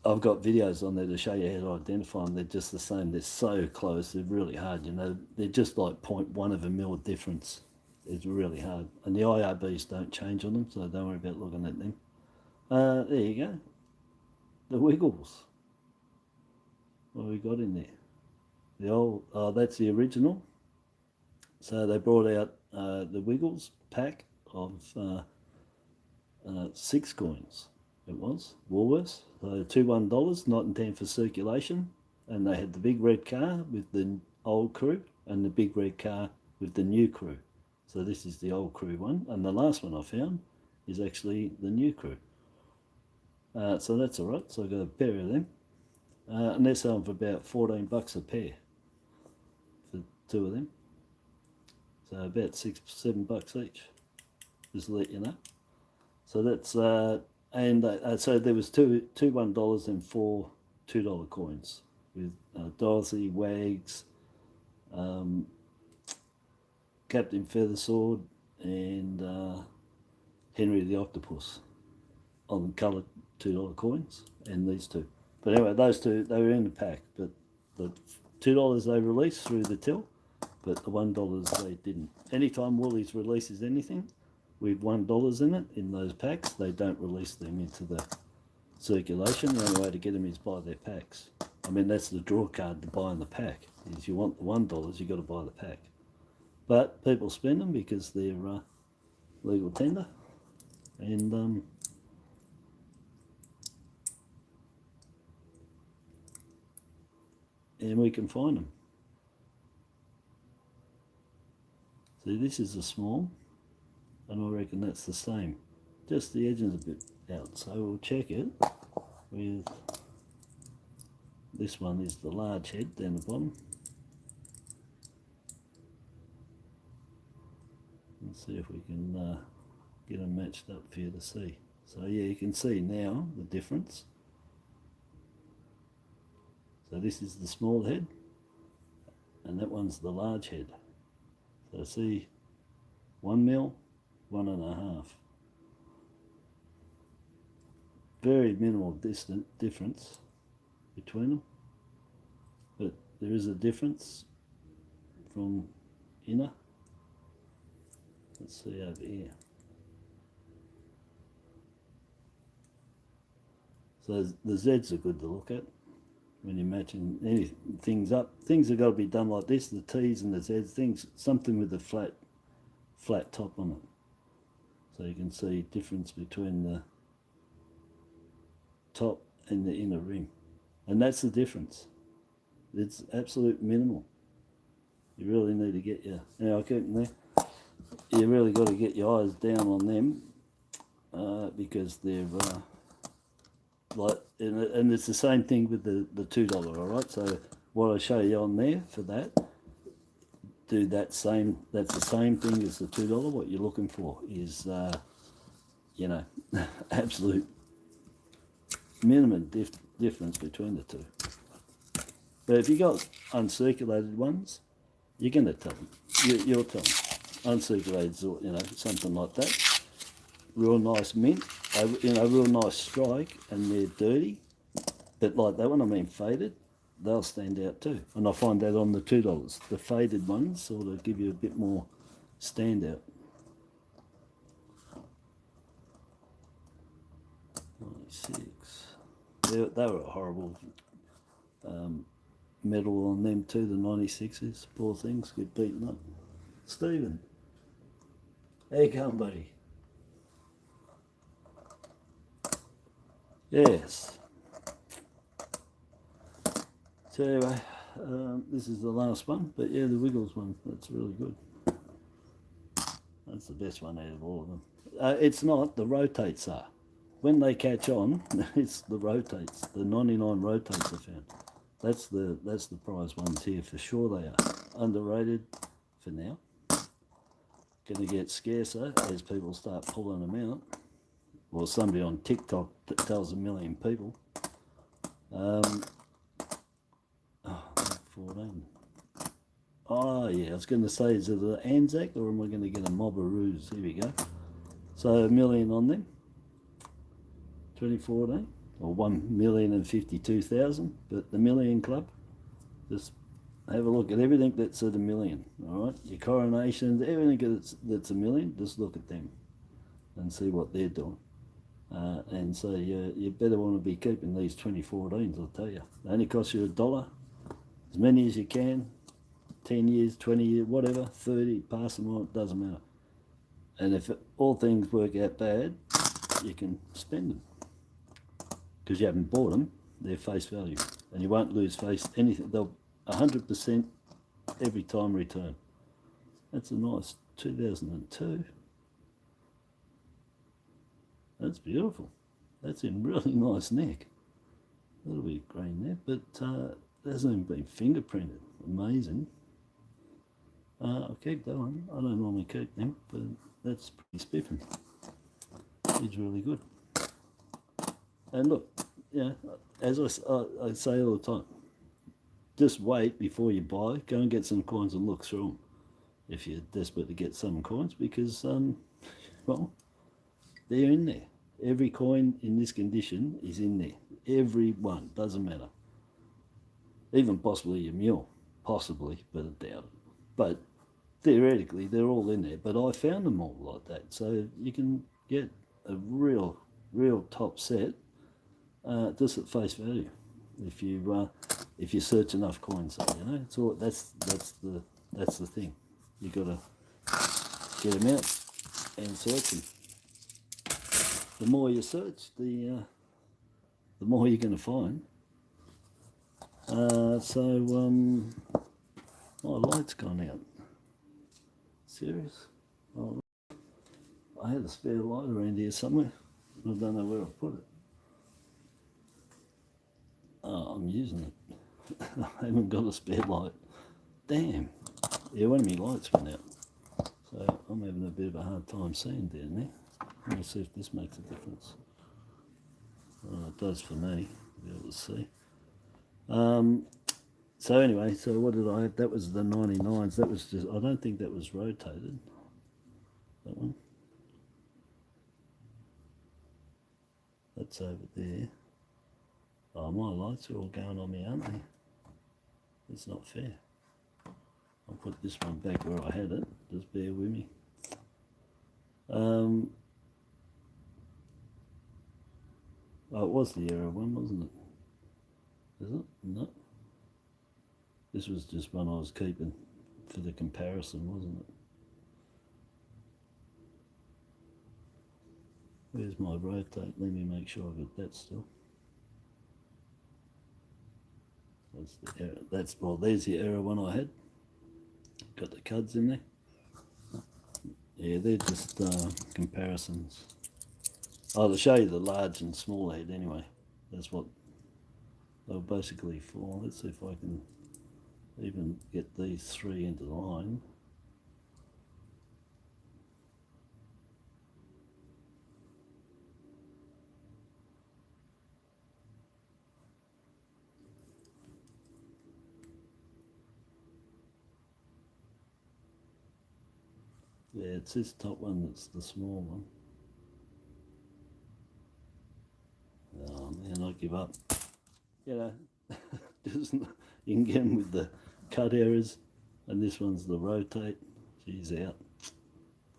I've got videos on there to show you how to identify them. They're just the same. They're so close. They're really hard. You know, they're just like 0.1 of a mil difference. It's really hard. And the IRBs don't change on them, so don't worry about looking at them. There you go. The Wiggles. What have we got in there? The old, that's the original. So they brought out the Wiggles pack of 6 coins. It was Woolworths. So $2 not in time for circulation, and they had the big red car with the old crew and the big red car with the new crew. So this is the old crew one, and the last one I found is actually the new crew. So that's all right. So I got a pair of them. And they're selling for about $14 a pair for 2 of them. So about $6-7 each, just to let you know. So that's so there was two $1 and 4 $2 coins with Dorothy, Wags, Captain Feathersword, and Henry the Octopus on coloured $2 coins, and these 2. But anyway, those 2, they were in the pack, but the $2 they released through the till, but the $1 they didn't. Anytime Woolies releases anything with $1 in it, in those packs, they don't release them into the circulation. The only way to get them is buy their packs. I mean, that's the draw card to buy in the pack, is you want the $1, you got to buy the pack. But people spend them because they're legal tender, and we can find them. See, this is a small, and I reckon that's the same. Just the edge is a bit out, so we'll check it with This one is the large head down the bottom. Let's see if we can get them matched up for you to see. So yeah, you can see now the difference. So this is the small head, and that one's the large head. So see, 1 mil, 1.5. Very minimal difference between them, but there is a difference from inner. Let's see over here. So the Z's are good to look at when you're matching things up. Things have got to be done like this, the T's and the Z's, something with a flat top on it. So you can see difference between the top and the inner ring. And that's the difference. It's absolute minimal. You really need to get your, now I keep them there, you really got to get your eyes down on them because they're like, and it's the same thing with the $2, all right? So what I show you on there for that, do that's the same thing as the $2. What you're looking for is, you know, absolute minimum difference between the two. But if you got uncirculated ones, you're going to tell them. You'll tell them. Uncirculated, or, you know, something like that. Real nice mint, you know, real nice strike, and they're dirty. But like that one, I mean faded, they'll stand out too. And I find that on the $2. The faded ones sort of give you a bit more standout. 96. They were horrible metal on them too, the 96s. Poor things get beaten up. Stephen, how you going, buddy? Yes. So anyway, this is the last one, but yeah, the Wiggles one, that's really good. That's the best one out of all of them. It's not, the rotates are. When they catch on, it's the rotates. The 99 rotates are found. That's the prize ones here for sure. They are underrated for now. Going to get scarcer as people start pulling them out. Well, somebody on TikTok that tells 1 million people. 14. Oh yeah, I was going to say, is it an Anzac or am I going to get a Mobberoos? Here we go. So 1 million on them. 2014, or 1,052,000. But the Million Club, just have a look at everything that's at 1 million. All right, your coronations, everything that's 1 million. Just look at them and see what they're doing. And so you better want to be keeping these 2014s, I'll tell you. They only cost you $1, as many as you can, 10 years, 20 years, whatever, 30, pass them on, it doesn't matter. And if all things work out bad, you can spend them. Because you haven't bought them, they're face value. And you won't lose face anything. They'll 100% every time return. That's a nice 2002. That's beautiful. That's in really nice neck. That'll be green there, but it hasn't even been fingerprinted. Amazing. I'll keep that one. I don't normally keep them, but that's pretty spiffing. It's really good. And look, yeah, as I say all the time, just wait before you buy. Go and get some coins and look through them if you're desperate to get some coins, because, well, they're in there. Every coin in this condition is in there. Every one, doesn't matter. Even possibly your mule, possibly, but I doubt it. But theoretically, they're all in there. But I found them all like that. So you can get a real top set just at face value if you search enough coins. You know, it's all that's the thing. You got to get them out and search them. The more you search, the more you're going to find. My light's gone out. Serious? Oh, I had a spare light around here somewhere. I don't know where I put it. Oh, I'm using it. I haven't got a spare light. Damn. Yeah, one of my lights went out. So I'm having a bit of a hard time seeing down there. Let me see if this makes a difference. Oh, it does for me, to be able to see. So anyway, so what did I have? That was the 99s. That was just, I don't think that was rotated. That one. That's over there. Oh, my lights are all going on me, aren't they? It's not fair. I'll put this one back where I had it. Just bear with me. Oh, it was the error one, wasn't it? Is it? No. This was just one I was keeping for the comparison, wasn't it? Where's my rotate? Let me make sure I've got that still. That's the error. That's, well, there's the error one I had. Got the cuds in there. Yeah, they're just comparisons. Oh, to show you the large and small head anyway. That's what they were basically for. Let's see if I can even get these three into line. Yeah, it's this top one that's the small one. Oh man, I give up. You know, just, you can get them with the cut errors, and this one's the rotate. She's out,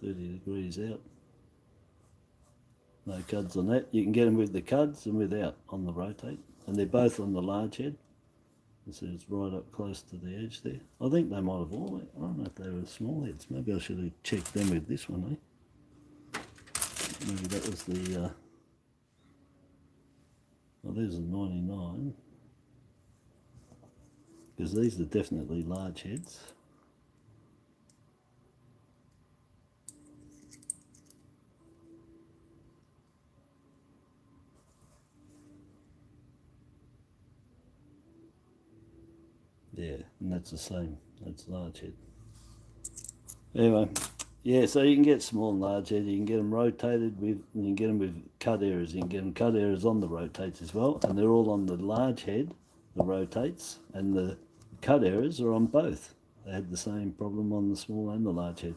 30 degrees out. No cuds on that. You can get them with the cuds and without on the rotate, and they're both on the large head. So it's right up close to the edge there. I think they might have all, I don't know if they were small heads. Maybe I should have checked them with this one, eh? Maybe that was the, well, there's a 99. Because these are definitely large heads. Yeah, and that's the same. That's large head. Anyway, yeah, so you can get small and large head. You can get them rotated with, and you can get them with cut errors. You can get them cut errors on the rotates as well, and they're all on the large head, the rotates, and the cut errors are on both. They had the same problem on the small and the large head.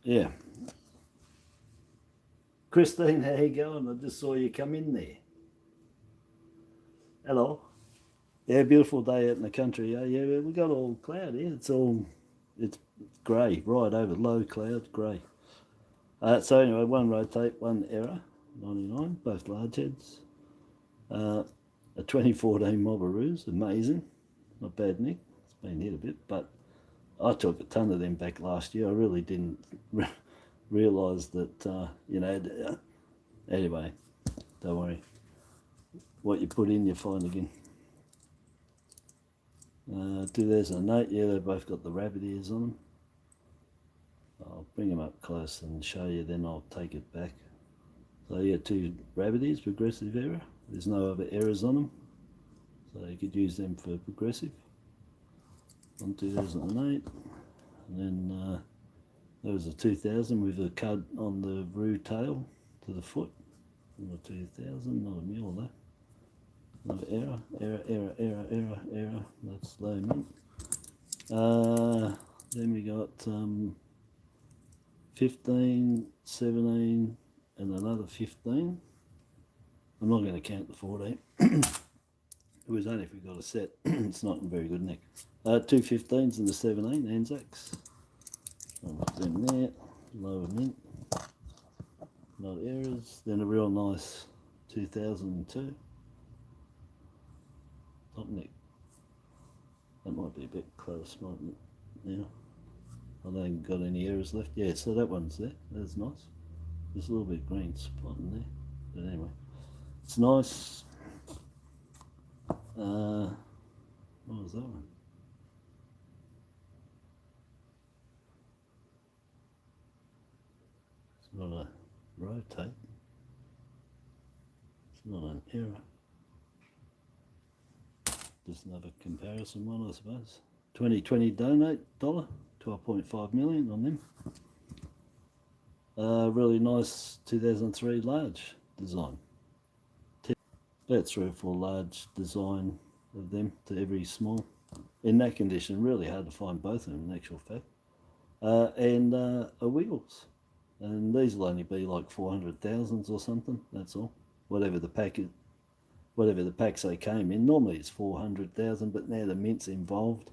Yeah. Christine, how you going? I just saw you come in there. Hello. Yeah, beautiful day out in the country. Yeah, we got all cloud here. It's grey, right over, low cloud, grey. So anyway, one rotate, one error, 99, both large heads. A 2014 Mobaroos, amazing. Not bad, Nick. It's been hit a bit, but I took a ton of them back last year. I really didn't realise that, you know, anyway, don't worry. What you put in, you find again. 2008, yeah, they've both got the rabbit ears on them. I'll bring them up close and show you, then I'll take it back. So yeah, two rabbit ears, progressive error. There's no other errors on them, so you could use them for progressive. On 2008, and then there was a 2000 with a cud on the roo tail to the foot. On the 2000, not a mule though. No error. That's low mint. Then we got 15, 17, and another 15. I'm not going to count the 14. It was only if we got a set. It's not in very good nick. Two 15s and the 17 Anzacs. I'll put them there. Lower mint. Not errors. Then a real nice 2002. Top neck. That might be a bit close, mightn't it? Now, I haven't got any errors left. Yeah, so that one's there. That's nice. There's a little bit of green spot in there. But anyway, it's nice. What was that one? It's not a rotate. not an error. Just another comparison one, I suppose. 2020 donate dollar, 12.5 million on them. Really nice 2003 large design. About 3 or 4 large design of them to every small. In that condition, really hard to find both of them in actual fact. And a Wiggles. And these will only be like 400,000s or something, that's all. Whatever the packs they came in. Normally it's 400,000, but now the mint's involved.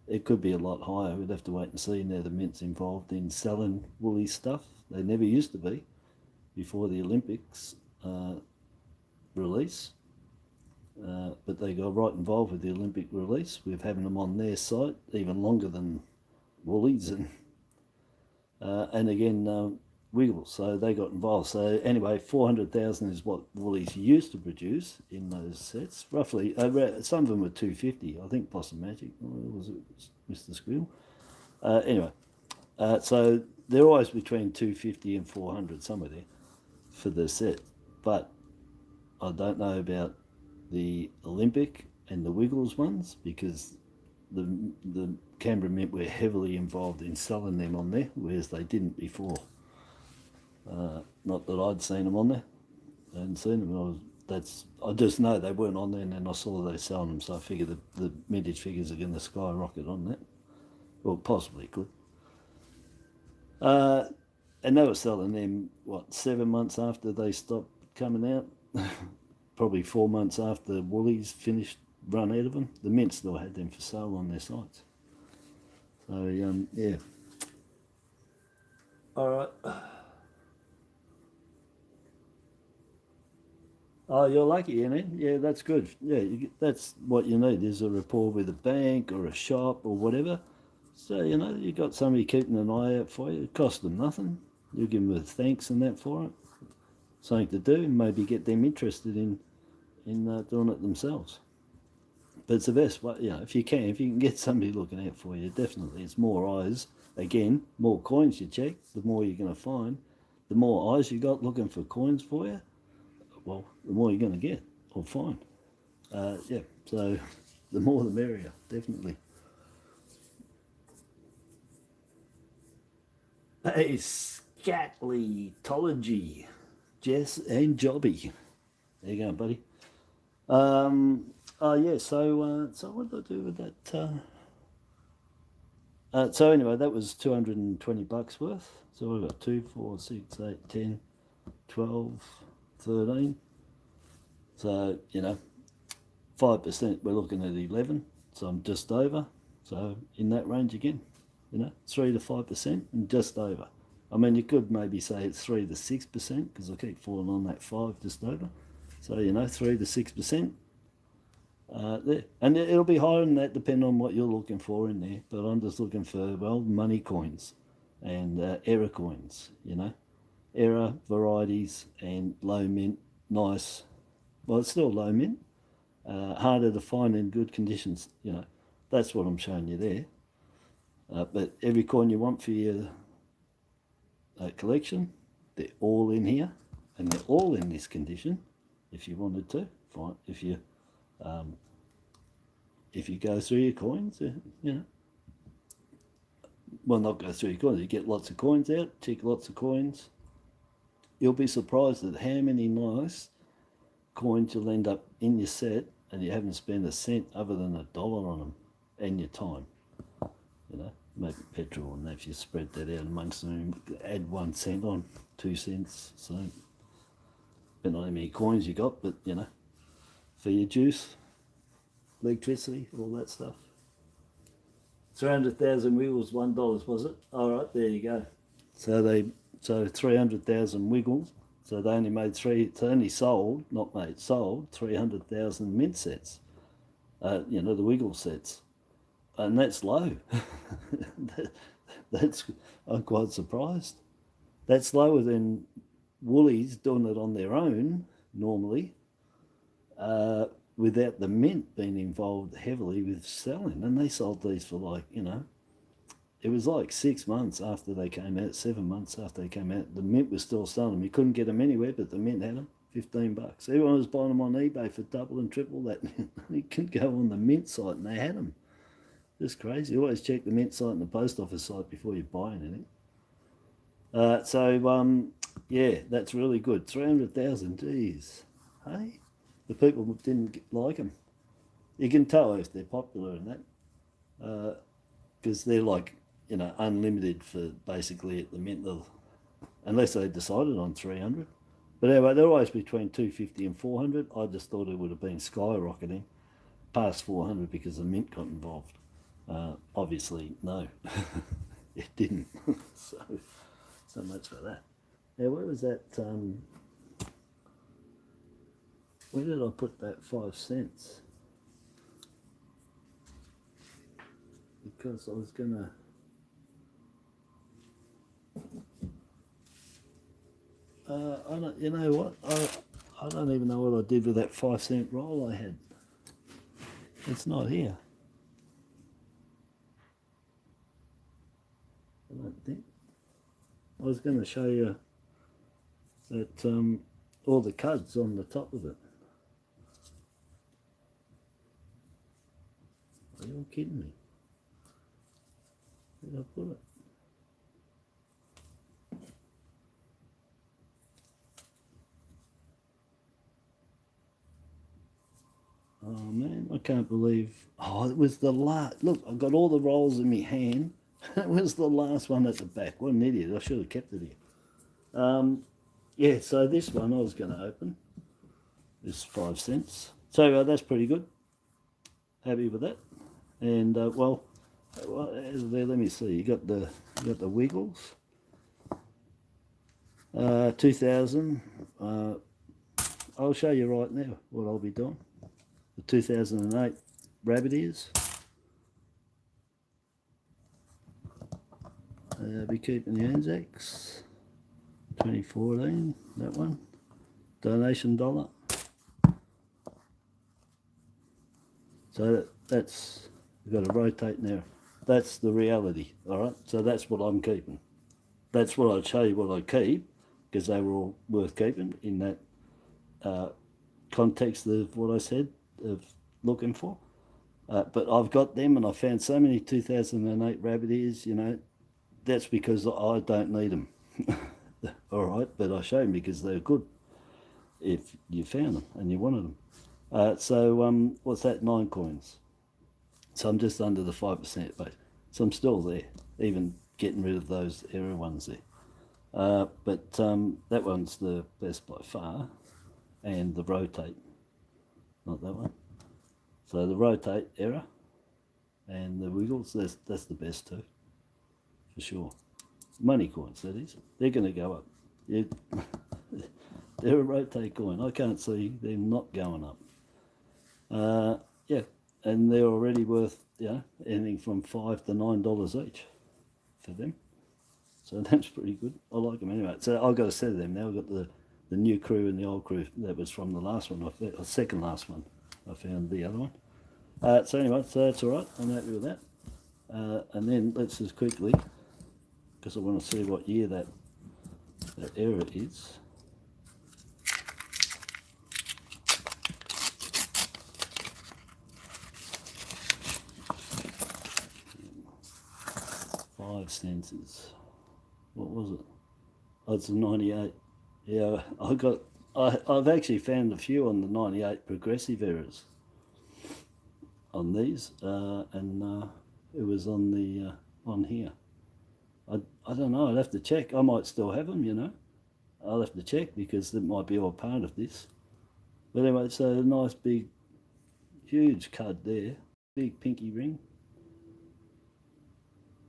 It could be a lot higher. We'd have to wait and see. Now the mint's involved in selling woolly stuff. They never used to be before the Olympics release. But they got right involved with the Olympic release with having them on their site even longer than Woolies and again Wiggles. So they got involved. So anyway, 400,000 is what Woolies used to produce in those sets. Roughly, some of them were 250. I think Possum Magic, or was it Mr. Squill? Anyway, so they're always between 250 and 400 somewhere there for the set. But I don't know about the Olympic and the Wiggles ones because the Canberra Mint were heavily involved in selling them on there, whereas they didn't before. Not that I'd seen them on there. I hadn't seen them. I just know they weren't on there, and then I saw they selling them, so I figured the mintage figures are going to skyrocket on that. Well, possibly could. And they were selling them, 7 months after they stopped coming out? Probably 4 months after Woolies finished run out of them. The Mint still had them for sale on their sites. So, yeah. All right. Oh, you're lucky, Annie. Yeah, that's good. Yeah, that's what you need is a rapport with a bank or a shop or whatever. So, you got somebody keeping an eye out for you. It costs them nothing. You give them a thanks and that for it. Something to do and maybe get them interested in doing it themselves. But it's the best way, if you can get somebody looking out for you, definitely. It's more eyes. Again, more coins you check, the more you're going to find. The more eyes you got looking for coins for you, well, the more you're going to get or find. Yeah, so the more the merrier, definitely. Hey, Scatlytology, Jess and Jobby. There you go, buddy. Yeah, so what did I do with that? So anyway, that was 220 bucks worth. So we've got 2, 4, 6, 8, 10, 12, 13. So, 5%, we're looking at 11. So I'm just over. So in that range again, 3 to 5% and just over. I mean, you could maybe say it's 3 to 6% because I keep falling on that 5 just over. So, 3 to 6%. There. And it'll be higher than that depending on what you're looking for in there. But I'm just looking for, money coins and error coins, Error, varieties, and low mint, nice. Well, it's still low mint. Harder to find in good conditions, That's what I'm showing you there. But every coin you want for your collection, they're all in here. And they're all in this condition. If you wanted to, fine. If you go through your coins, well, not go through your coins. You get lots of coins out, check lots of coins. You'll be surprised at how many nice coins you'll end up in your set, and you haven't spent a cent other than $1 on them, and your time. Maybe petrol, and if you spread that out amongst them, add 1 cent on, 2 cents. So, depending on how many coins you got, but for your juice, electricity, all that stuff. 300,000 Wiggles, $1, was it? All right, there you go. So 300,000 Wiggles. So they only made sold 300,000 mint sets. The Wiggle sets, and that's low. I'm quite surprised. That's lower than Woolies doing it on their own normally. Without the mint being involved heavily with selling. And they sold these for it was like 6 months after they came out, 7 months after they came out. The mint was still selling them. You couldn't get them anywhere, but the mint had them 15 bucks. Everyone was buying them on eBay for double and triple that. You can go on the Mint site and they had them. Just crazy. Always check the Mint site and the post office site before you buy anything. Yeah, that's really good. 300,000, geez. Hey, the people didn't like them. You can tell if they're popular and that, because they're like, you know, unlimited for basically at the Mint, unless they decided on 300. But anyway, they're always between 250 and 400. I just thought it would have been skyrocketing past 400 because the Mint got involved. Obviously, no, it didn't. So much for that. Now, where was that? Where did I put that 5 cents? Because I was gonna. I don't. You know what? I don't even know what I did with that 5 cent roll I had. It's not here. I don't think. I was going to show you that all the cuds on the top of it. Are you kidding me? Where did I put it? Oh man, I can't believe. Oh, it was the last. Look, I've got all the rolls in my hand. It was the last one at the back. What an idiot. I should have kept it here. Yeah, so this one I was going to open. This 5 cents. So that's pretty good. Happy with that. And well, there. Let me see. You got the Wiggles. 2000. I'll show you right now what I'll be doing. The 2008 Varieties. Be keeping the Anzacs. 2014, that one. Donation dollar. So that's, we've got to rotate now. That's the reality, all right? So that's what I'm keeping. That's what I'd show you what I keep, because they were all worth keeping in that context of what I said of looking for. But I've got them, and I found so many 2008 Varieties, you know. That's because I don't need them. All right, but I show them because they're good if you found them and you wanted them. So what's that, 9 coins? So I'm just under the 5% base. So I'm still there, even getting rid of those error ones there. But that one's the best by far, and the rotate, not that one. So the rotate error and the Wiggles, that's the best too, for sure. Money coins, that is. They're going to go up. They're a rotate coin. I can't see them not going up. Yeah, and they're already worth, you know, anything from $5 to $9 each for them. So that's pretty good. I like them anyway. So I've got a set of them now. I've got the new crew and the old crew. That was from the last one, or second last one. I found the other one. So anyway, so that's all right. I'm happy with that. And then let's just quickly, because I want to see what year that error is. $5 cents is, what was it? Oh, it's a 98. Yeah, I've actually found a few on the 98 progressive errors on these, and it was on the on here. I don't know. I'd have to check. I might still have them, you know. I'll have to check because it might be all part of this. But anyway, so a nice big, huge cud there. Big pinky ring.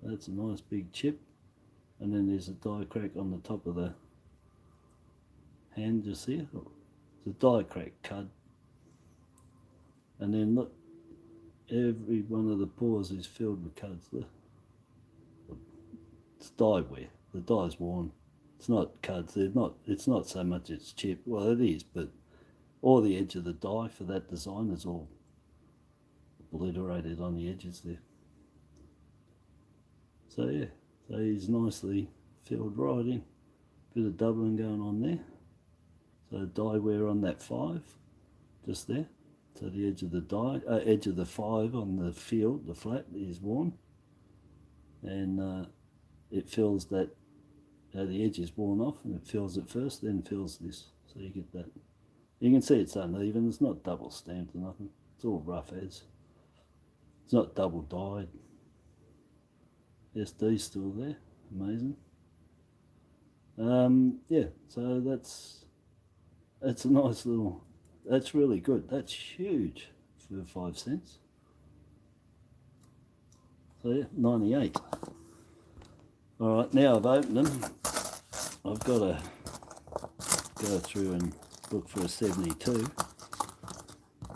That's a nice big chip. And then there's a die crack on the top of the hand just here. It's a die crack cud. And then look, every one of the pores is filled with cuds. It's dye wear. The dye's worn. It's not cuds. They're not. It's not so much it's chip. Well, it is, but all the edge of the dye for that design is all obliterated on the edges there. So yeah, so he's nicely filled right in. Bit of doubling going on there. So die wear on that 5, just there. So the edge of the die, edge of the 5 on the field, the flat, is worn, and it fills that. The edge is worn off, and it fills it first, then fills this. So you get that. You can see it's uneven. It's not double stamped or nothing. It's all rough as. It's not double dyed. SD's still there. Amazing. Yeah. So that's a nice little. That's really good. That's huge for 5 cents. So yeah, 98. All right, now I've opened them. I've got to go through and look for a 72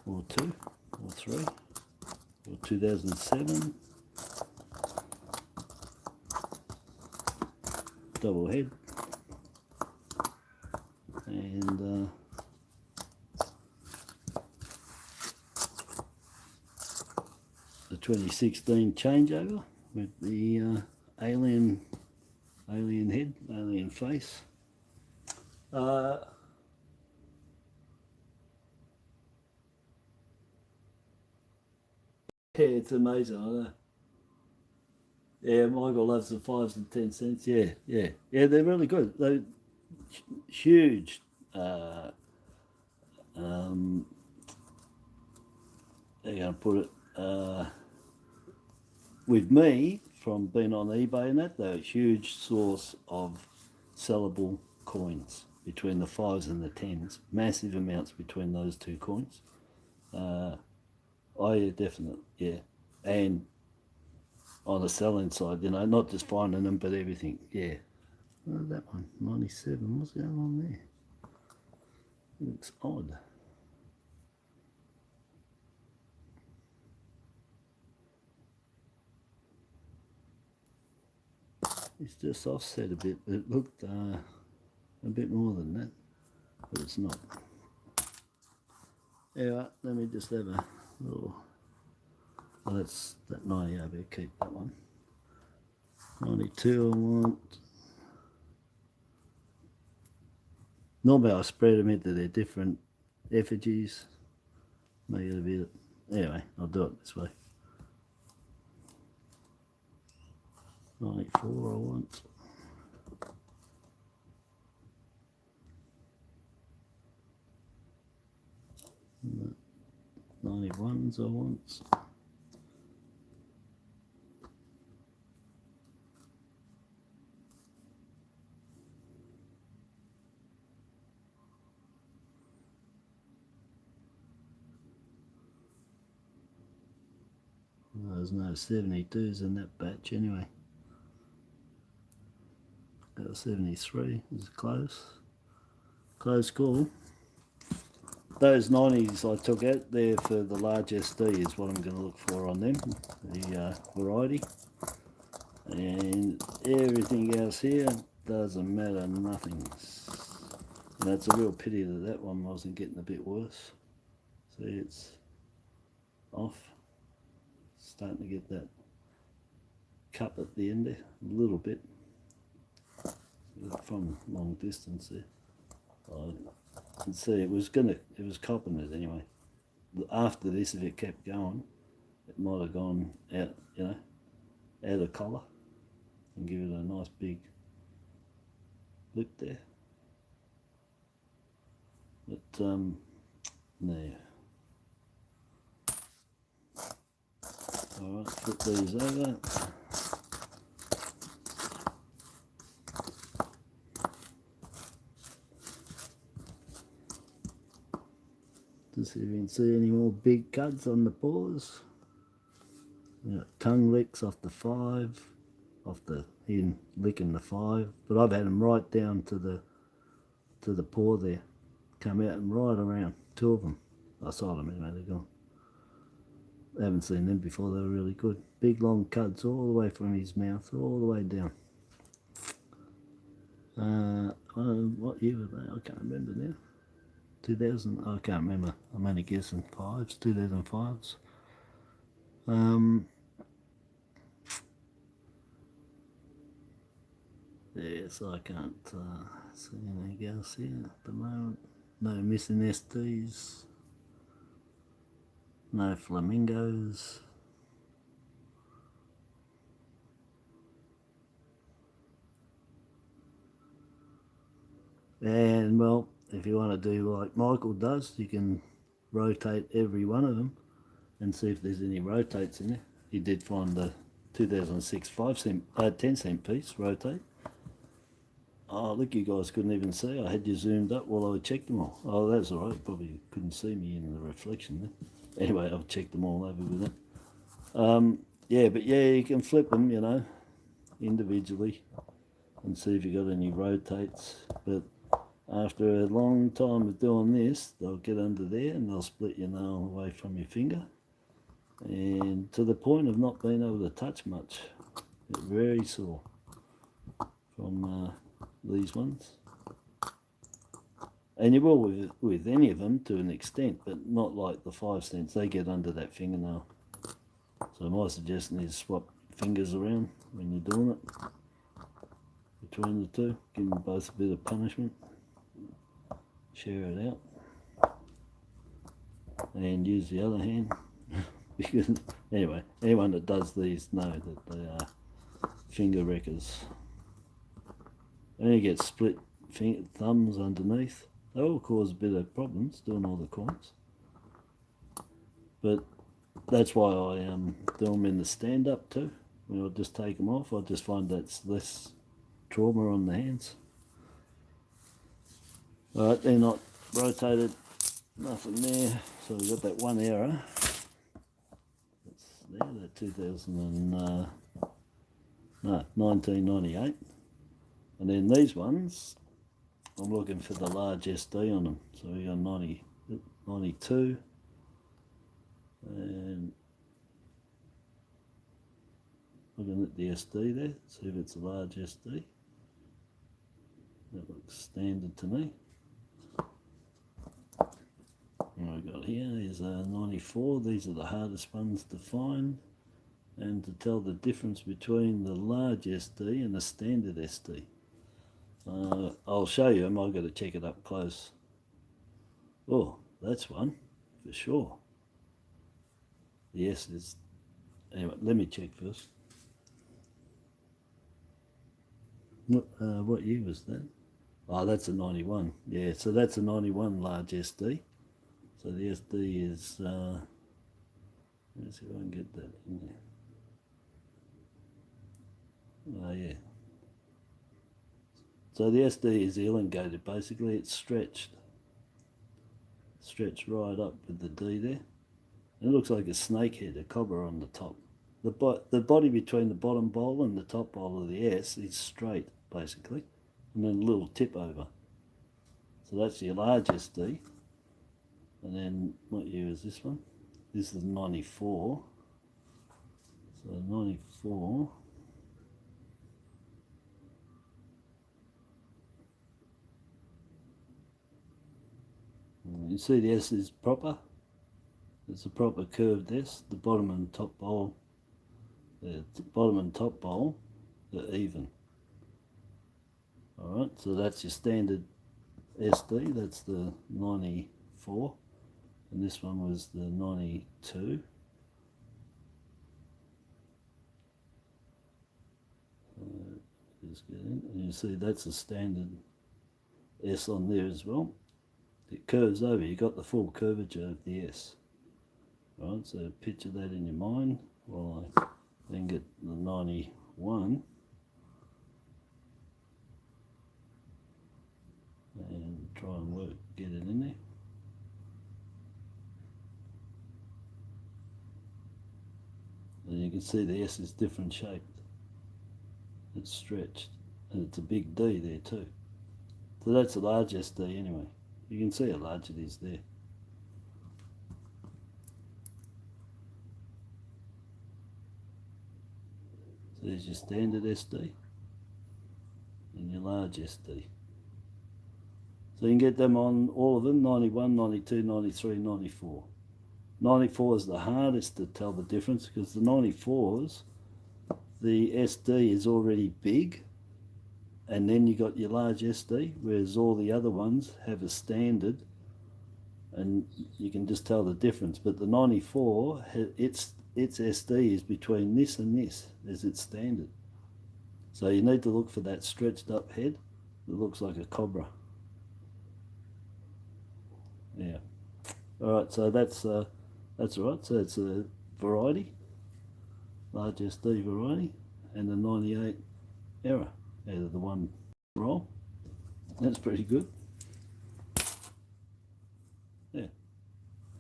or 2 or 3 or 2007 double head, and the 2016 changeover with the alien head, alien face. Yeah, it's amazing. I know. Yeah, Michael loves the 5s and 10 cents. Yeah, they're really good. They're huge. How you gonna put it? With me, from being on eBay and that, they're a huge source of sellable coins between the 5s and the 10s. Massive amounts between those 2 coins. Oh yeah, definitely, yeah. And on the selling side, you know, not just finding them, but everything, yeah. That one, 97, what's going on there? It looks odd. It's just offset a bit. It looked a bit more than that, but it's not. Yeah, let me just have a little. Well, that's that 90. I better keep that one. 92. I want. Normally I spread them into their different effigies. Make it a bit. Anyway, I'll do it this way. 94. I want. 91s I want. There's no 72s in that batch anyway. Got 73 is close. Close call. Those 90s I took out there for the large SD is what I'm going to look for on them, the variety. And everything else here doesn't matter, nothing. And that's a real pity that that one wasn't getting a bit worse. See, it's off. Starting to get that cup at the end there, a little bit. From long distance there. I can see it was copping it anyway. After this, if it kept going, it might have gone out, you know, out of collar, and give it a nice big lip there. But no. All right, flip these over. To see if you can see any more big cuts on the paws. Tongue licks off the 5, off the in licking the 5, but I've had them right down to the paw there, come out and right around. 2 of them. I saw them anyway. They're gone. I haven't seen them before. They were really good. Big long cuts all the way from his mouth, all the way down. What year were they? I can't remember now. 2000, I can't remember. I'm only guessing 5s, 2005s. Yeah, so I can't see anything else here at the moment. No missing SDs. No flamingos. And well, if you want to do like Michael does, you can rotate every one of them and see if there's any rotates in there. He did find the 2006 10 cent piece rotate. Oh, look, you guys couldn't even see. I had you zoomed up while I checked them all. Oh, that's all right. Probably couldn't see me in the reflection there. Anyway, I've checked them all over with it. Yeah, but yeah, you can flip them, you know, individually and see if you got any rotates. But after a long time of doing this, they'll get under there and they'll split your nail away from your finger. And to the point of not being able to touch much. It's very sore from these ones. And you will with any of them to an extent, but not like the 5 cents. They get under that fingernail. So my suggestion is swap fingers around when you're doing it between the two. Give them both a bit of punishment. Share it out. And use the other hand. Because anyway, anyone that does these know that they are finger wreckers. When you get split thumbs underneath, they will cause a bit of problems doing all the coins. But that's why I do them in the stand-up too. When I just take them off, I just find that's less trauma on the hands. Alright, they're not rotated, nothing there. So we've got that one error. That's there, that 1998. And then these ones, I'm looking for the large SD on them. So we got 92. And looking at the SD there, see if it's a large SD. That looks standard to me. What I've got here is a 94. These are the hardest ones to find and to tell the difference between the large SD and the standard SD. I'll show you them. I've got to check it up close. Oh, that's one for sure. Yes, it's anyway. Let me check first. What year was that? Oh, that's a 91. Yeah, so that's a 91 large SD. So the SD is. Let's see if I can get that in there. Oh yeah. So the SD is elongated. Basically, it's stretched right up with the D there. It looks like a snake head, a cobra on the top. The body between the bottom bowl and the top bowl of the S is straight, basically, and then a little tip over. So that's your large SD. And then what year is this one? This is 94. So 94. You see the S is proper. It's a proper curved S. The bottom and top bowl, the bottom and top bowl, are even. All right, so that's your standard SD. That's the 94, and this one was the 92. Just get in, and you see that's a standard S on there as well. It curves over. You got the full curvature of the S. Right, so picture that in your mind while I then get the 91 and try and get it in there. And you can see the S is different shaped. It's stretched, and it's a big D there too. So that's a large SD anyway. You can see how large it is there. So there's your standard SD and your large SD. So you can get them on all of them, 91, 92, 93, 94. 94 is the hardest to tell the difference because the 94s, the SD is already big and then you got your large SD, whereas all the other ones have a standard, and you can just tell the difference. But the 94, its SD is between this and this as its standard. So you need to look for that stretched up head that looks like a cobra. Yeah. All right, so that's all right. So it's a variety, large SD variety, and a 98 error out of the one roll. That's pretty good. Yeah,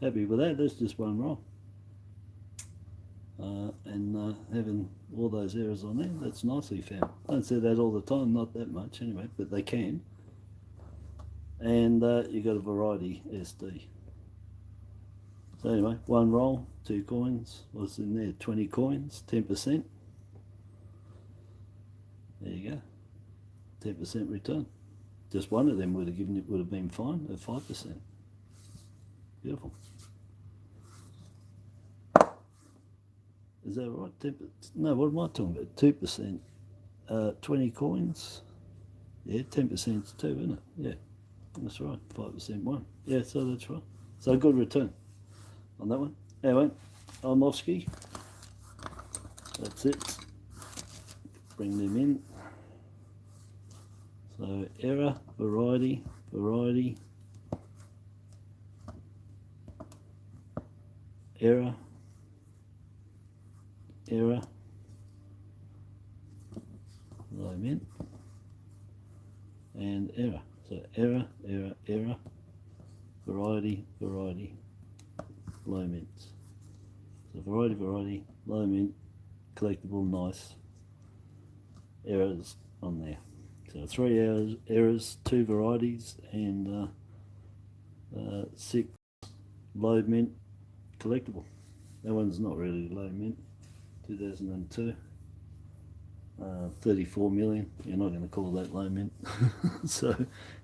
happy with that. That's just one roll. And having all those errors on there, that's nicely found. I don't say that all the time, not that much anyway, but they can. And you got a variety SD. So anyway, one roll, 2 coins. What's in there? 20 coins, 10%. There you go, 10% return. Just one of them would have been fine at 5%. Beautiful. Is that right? 10%? No, what am I talking about? 2%. 20 coins. Yeah, 10% is 2, isn't it? Yeah, that's right. 5% 1. Yeah, so that's right. So good return on that one. Anyway, I'm off ski. That's it. Bring them in. So error, variety, variety, error, error, low mint, and error. So error, error, error, variety, variety, low mints. So variety, variety, low mint, collectible, nice, errors on there. So 3 errors, 2 varieties, and 6 low mint collectible. That one's not really low mint. 2002, 34 million. You're not going to call that low mint. So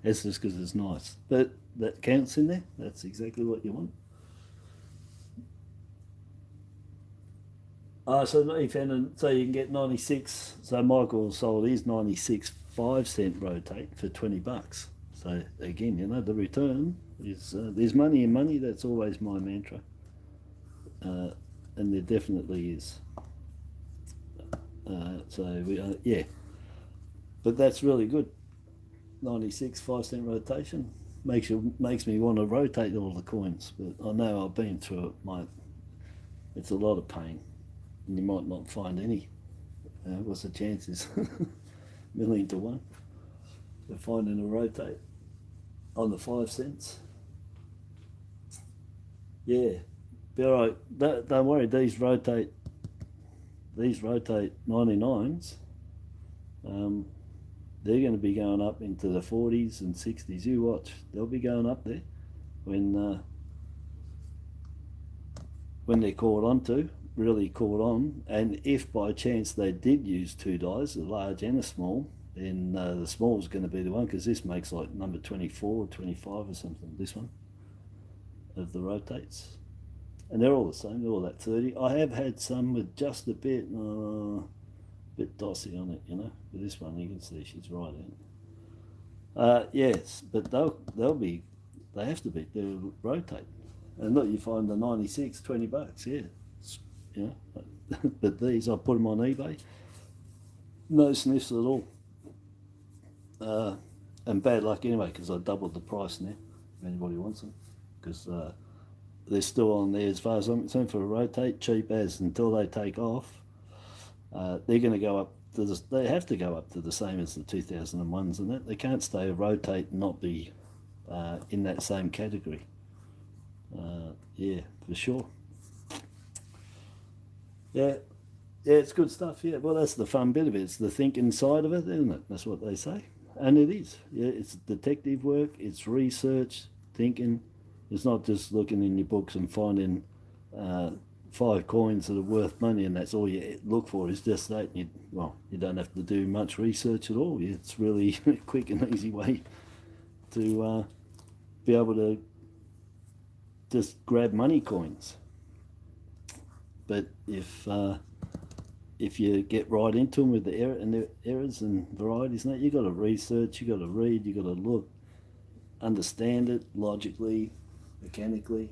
that's just because it's nice. But that counts in there. That's exactly what you want. So he found, so you can get 96. So Michael sold his 96 5-cent rotate for $20. So again, you know, the return is there's money in money. That's always my mantra, and there definitely is. So we yeah, but that's really good. 96 5-cent rotation makes me want to rotate all the coins. But I know I've been through it. It's a lot of pain, and you might not find any. What's the chances? 1,000,000 to 1 of finding a rotate on the 5 cents. Yeah, but all right. Don't worry. These rotate 99s. They're going to be going up into the 40s and 60s. You watch. They'll be going up there when they're caught onto. Really caught on, and if by chance they did use 2 dies, a large and a small, then the small is going to be the one, because this makes like number 24 or 25 or something, this one of the rotates, and they're all the same. They're all that 30. I have had some with just a bit dossy on it, you know, but this one you can see she's right in. Yes, but they have to be, they'll rotate. And look, you find the 96 $20, yeah. You know, but these, I put them on eBay, no sniffs at all, and bad luck anyway, because I doubled the price now if anybody wants them, because they're still on there as far as I'm concerned for a rotate, cheap as, until they take off. They're going to go up to this, they have to go up to the same as the 2001s, and that they can't stay a rotate and not be in that same category. Yeah, for sure. Yeah, it's good stuff. Yeah, well, that's the fun bit of it. It's the thinking side of it, isn't it? That's what they say, and it is. Yeah, it's detective work. It's research, thinking. It's not just looking in your books and finding 5 coins that are worth money, and that's all you look for is just that. You don't have to do much research at all. It's really a quick and easy way to be able to just grab money coins. But if if you get right into them with the errors and varieties, and that, you got to research, you got to read, you got to look, understand it logically, mechanically.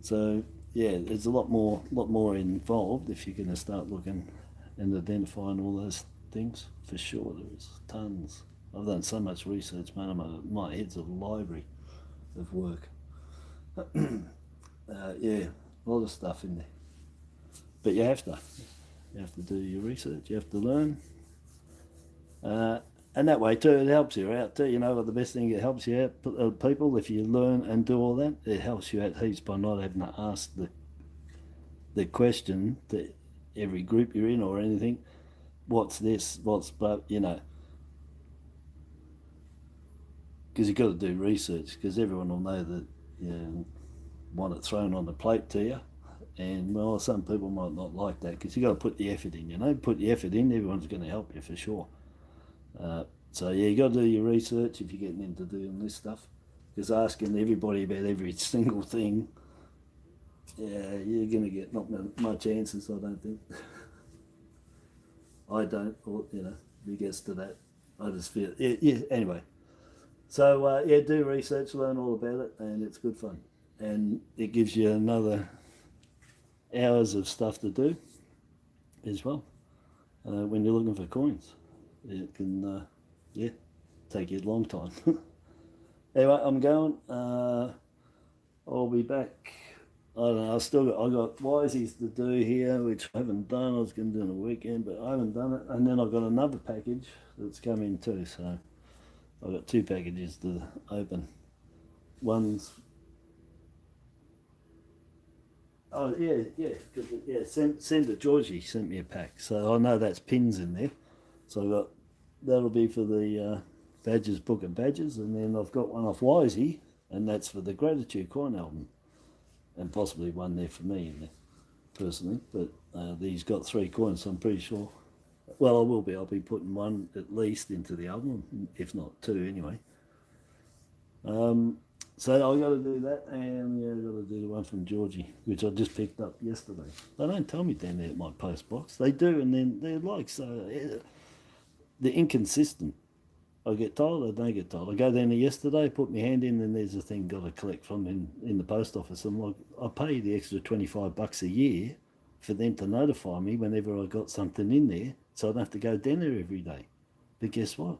So yeah, there's a lot more involved if you're going to start looking and identifying all those things. For sure, there is tons. I've done so much research, man. My head's a library of work. Yeah, a lot of stuff in there. But you have to do your research. You have to learn. And that way too, it helps you out too. You know, the best thing, it helps you out, people, if you learn and do all that, it helps you out heaps by not having to ask the question to every group you're in or anything. What's this? What's, but you know, because you've got to do research, because everyone will know that you want it thrown on the plate to you. And well, some people might not like that, because you've got to put the effort in, you know, put the effort in, everyone's going to help you for sure. So yeah, you got to do your research if you're getting into doing this stuff, because asking everybody about every single thing, yeah, you're going to get not much answers, I don't think. I don't, or, you know, if it gets to that, I just feel, yeah, anyway. So yeah, do research, learn all about it, and it's good fun. And it gives you another hours of stuff to do as well when you're looking for coins. It can, yeah, take you a long time. Anyway, I'm going. I'll be back. I don't know. I got Wisies to do here, which I haven't done. I was going to do on the weekend, but I haven't done it. And then I've got another package that's coming too. So I've got 2 packages to open. One's, oh yeah. Send Georgie sent me a pack, so I know that's pins in there. So I got, that'll be for the badges, book of badges, and then I've got one off Wisey, and that's for the Gratitude coin album, and possibly one there for me in there personally. But he's got 3 coins, so I'm pretty sure. Well, I will be. I'll be putting one at least into the album, if not 2 anyway. So I've got to do that, and yeah, I've got to do the one from Georgie, which I just picked up yesterday. They don't tell me down there at my post box. They do, and then they're like, so they're inconsistent. I get told, I don't get told. I go down there yesterday, put my hand in, and there's a thing got to collect from in the post office. I'm like, I pay the extra $25 a year for them to notify me whenever I got something in there, so I don't have to go down there every day. But guess what?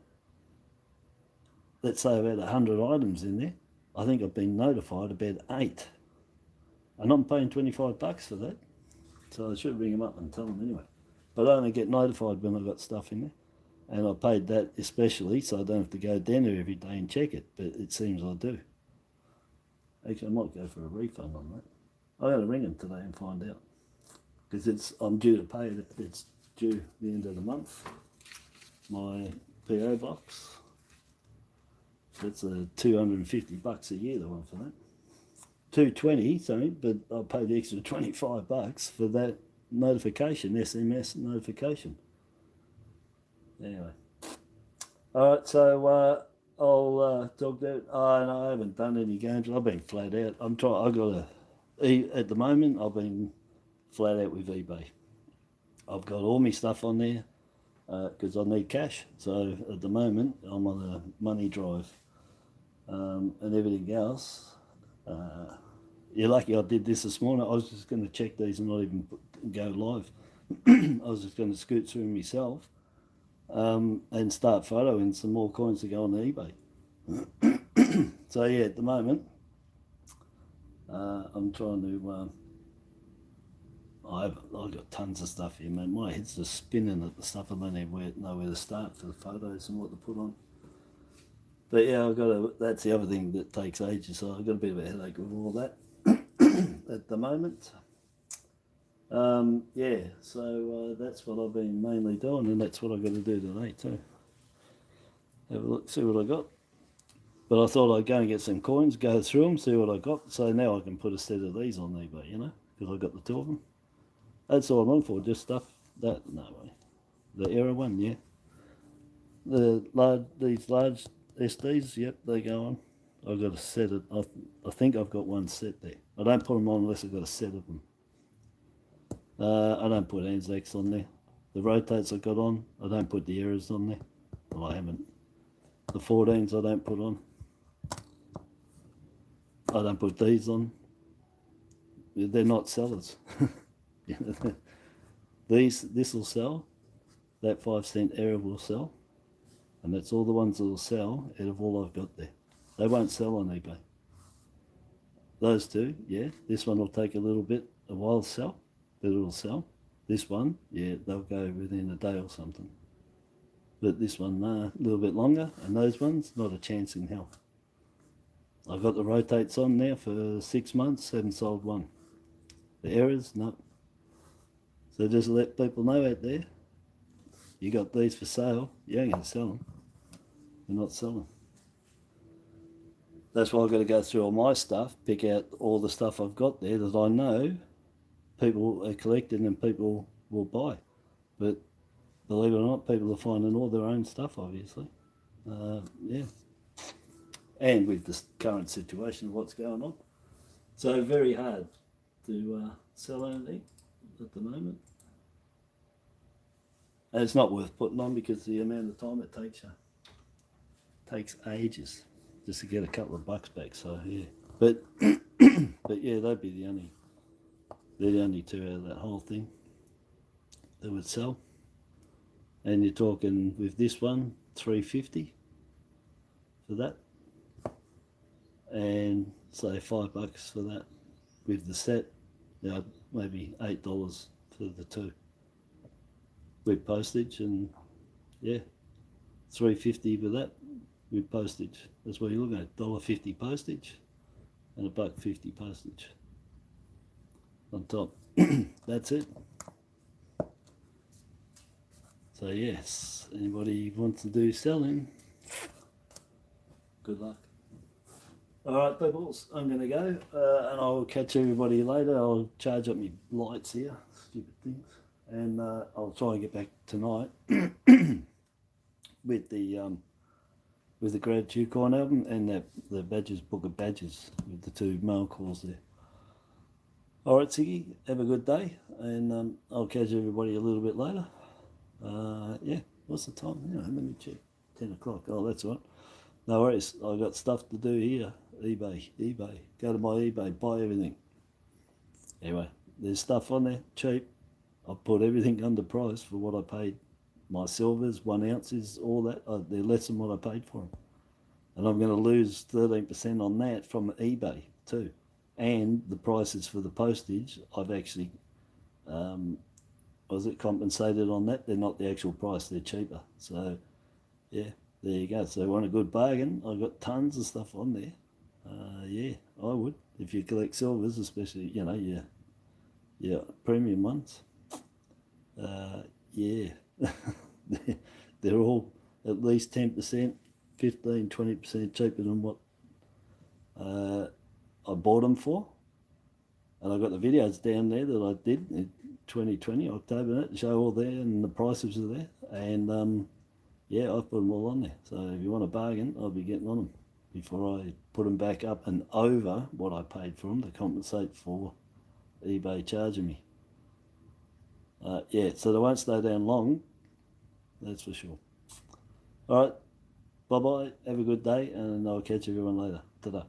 Let's say about 100 items in there. I think I've been notified about 8. And I'm paying $25 for that. So I should ring them up and tell them anyway. But I only get notified when I've got stuff in there. And I paid that especially, so I don't have to go down there every day and check it. But it seems I do. Actually, I might go for a refund on that. I got to ring them today and find out. Because I'm due to pay it. It's due the end of the month. My PO box. That's $250 a year, the one for that. $220, sorry, but I paid the extra $25 for that notification, SMS notification. Anyway. Alright, so I'll talk that. Oh, no, I haven't done any games. I've been flat out. At the moment, I've been flat out with eBay. I've got all my stuff on there because I need cash. So at the moment, I'm on a money drive. And everything else, you're lucky I did this morning. I was just going to check these and not even go live. I was just going to scoot through myself and start photoing some more coins to go on eBay. So yeah, at the moment, I'm trying to, I've got tons of stuff here, man. My head's just spinning at the stuff. I don't even know where to start for the photos and what to put on. But yeah, that's the other thing that takes ages, so I've got a bit of a headache with all that at the moment. Yeah, so that's what I've been mainly doing, and that's what I've got to do today too. Have a look, see what I got. But I thought I'd go and get some coins, go through them, see what I got, so now I can put a set of these on eBay, you know, because I've got the 2 of them. That's all I'm on for, just stuff. No way. The Era one, yeah. These large SDs, yep, they go on. I've got a set of, I think I've got one set there. I don't put them on unless I've got a set of them. I don't put Anzacs on there. The rotates I got on, I don't put the errors on there. Well, I haven't. The 14s I don't put on. I don't put these on. They're not sellers. This will sell. That 5-cent error will sell. And that's all the ones that will sell out of all I've got there. They won't sell on eBay. Those two, yeah. This one will take a while to sell, but it'll sell. This one, yeah, they'll go within a day or something. But this one, a little bit longer, and those ones, not a chance in hell. I've got the rotates on now for 6 months, haven't sold one. The errors, no. So just let people know out there, you got these for sale, you ain't going to sell them. They're not selling. That's why I've got to go through all my stuff, pick out all the stuff I've got there that I know people are collecting and people will buy. But believe it or not, people are finding all their own stuff, obviously. Yeah. And with the current situation of what's going on. So very hard to sell anything at the moment. And it's not worth putting on because the amount of time it takes ages just to get a couple of bucks back. So yeah, but yeah, they'd be they're the only two out of that whole thing that would sell. And you're talking with this one, $3.50 for that, and say $5 for that with the set. Yeah, maybe $8 for the two with postage, and yeah, $3.50 for that with postage. That's what you're looking at, $1.50 postage and $1.50 postage on top. That's it. So yes, anybody wants to do selling, good luck. Alright peoples, I'm going to go and I'll catch everybody later. I'll charge up my lights here, stupid things, and I'll try and get back tonight with the Gratitude Coin album and the badges, book of badges with the two mail calls there. Alright Siggy, have a good day, and I'll catch everybody a little bit later. Yeah, what's the time? Yeah, let me check. 10 o'clock. Oh, that's all right. No worries. I've got stuff to do here. eBay. Go to my eBay, buy everything. Anyway, there's stuff on there, cheap. I've put everything under price for what I paid. My silvers, 1 ounces, all that, they're less than what I paid for them. And I'm going to lose 13% on that from eBay too. And the prices for the postage, I've actually, compensated on that? They're not the actual price, they're cheaper. So, yeah, there you go. So, want a good bargain? I've got tons of stuff on there. Yeah, I would. If you collect silvers, especially, your premium ones. Yeah, they're all at least 10%, 15, 20% cheaper than what I bought them for. And I've got the videos down there that I did in 2020, October, show all there, and the prices are there. And yeah, I've put them all on there. So if you want a bargain, I'll be getting on them before I put them back up and over what I paid for them to compensate for eBay charging me. Yeah, so they won't stay down long, that's for sure. All right, bye-bye, have a good day, and I'll catch everyone later. Ta-da.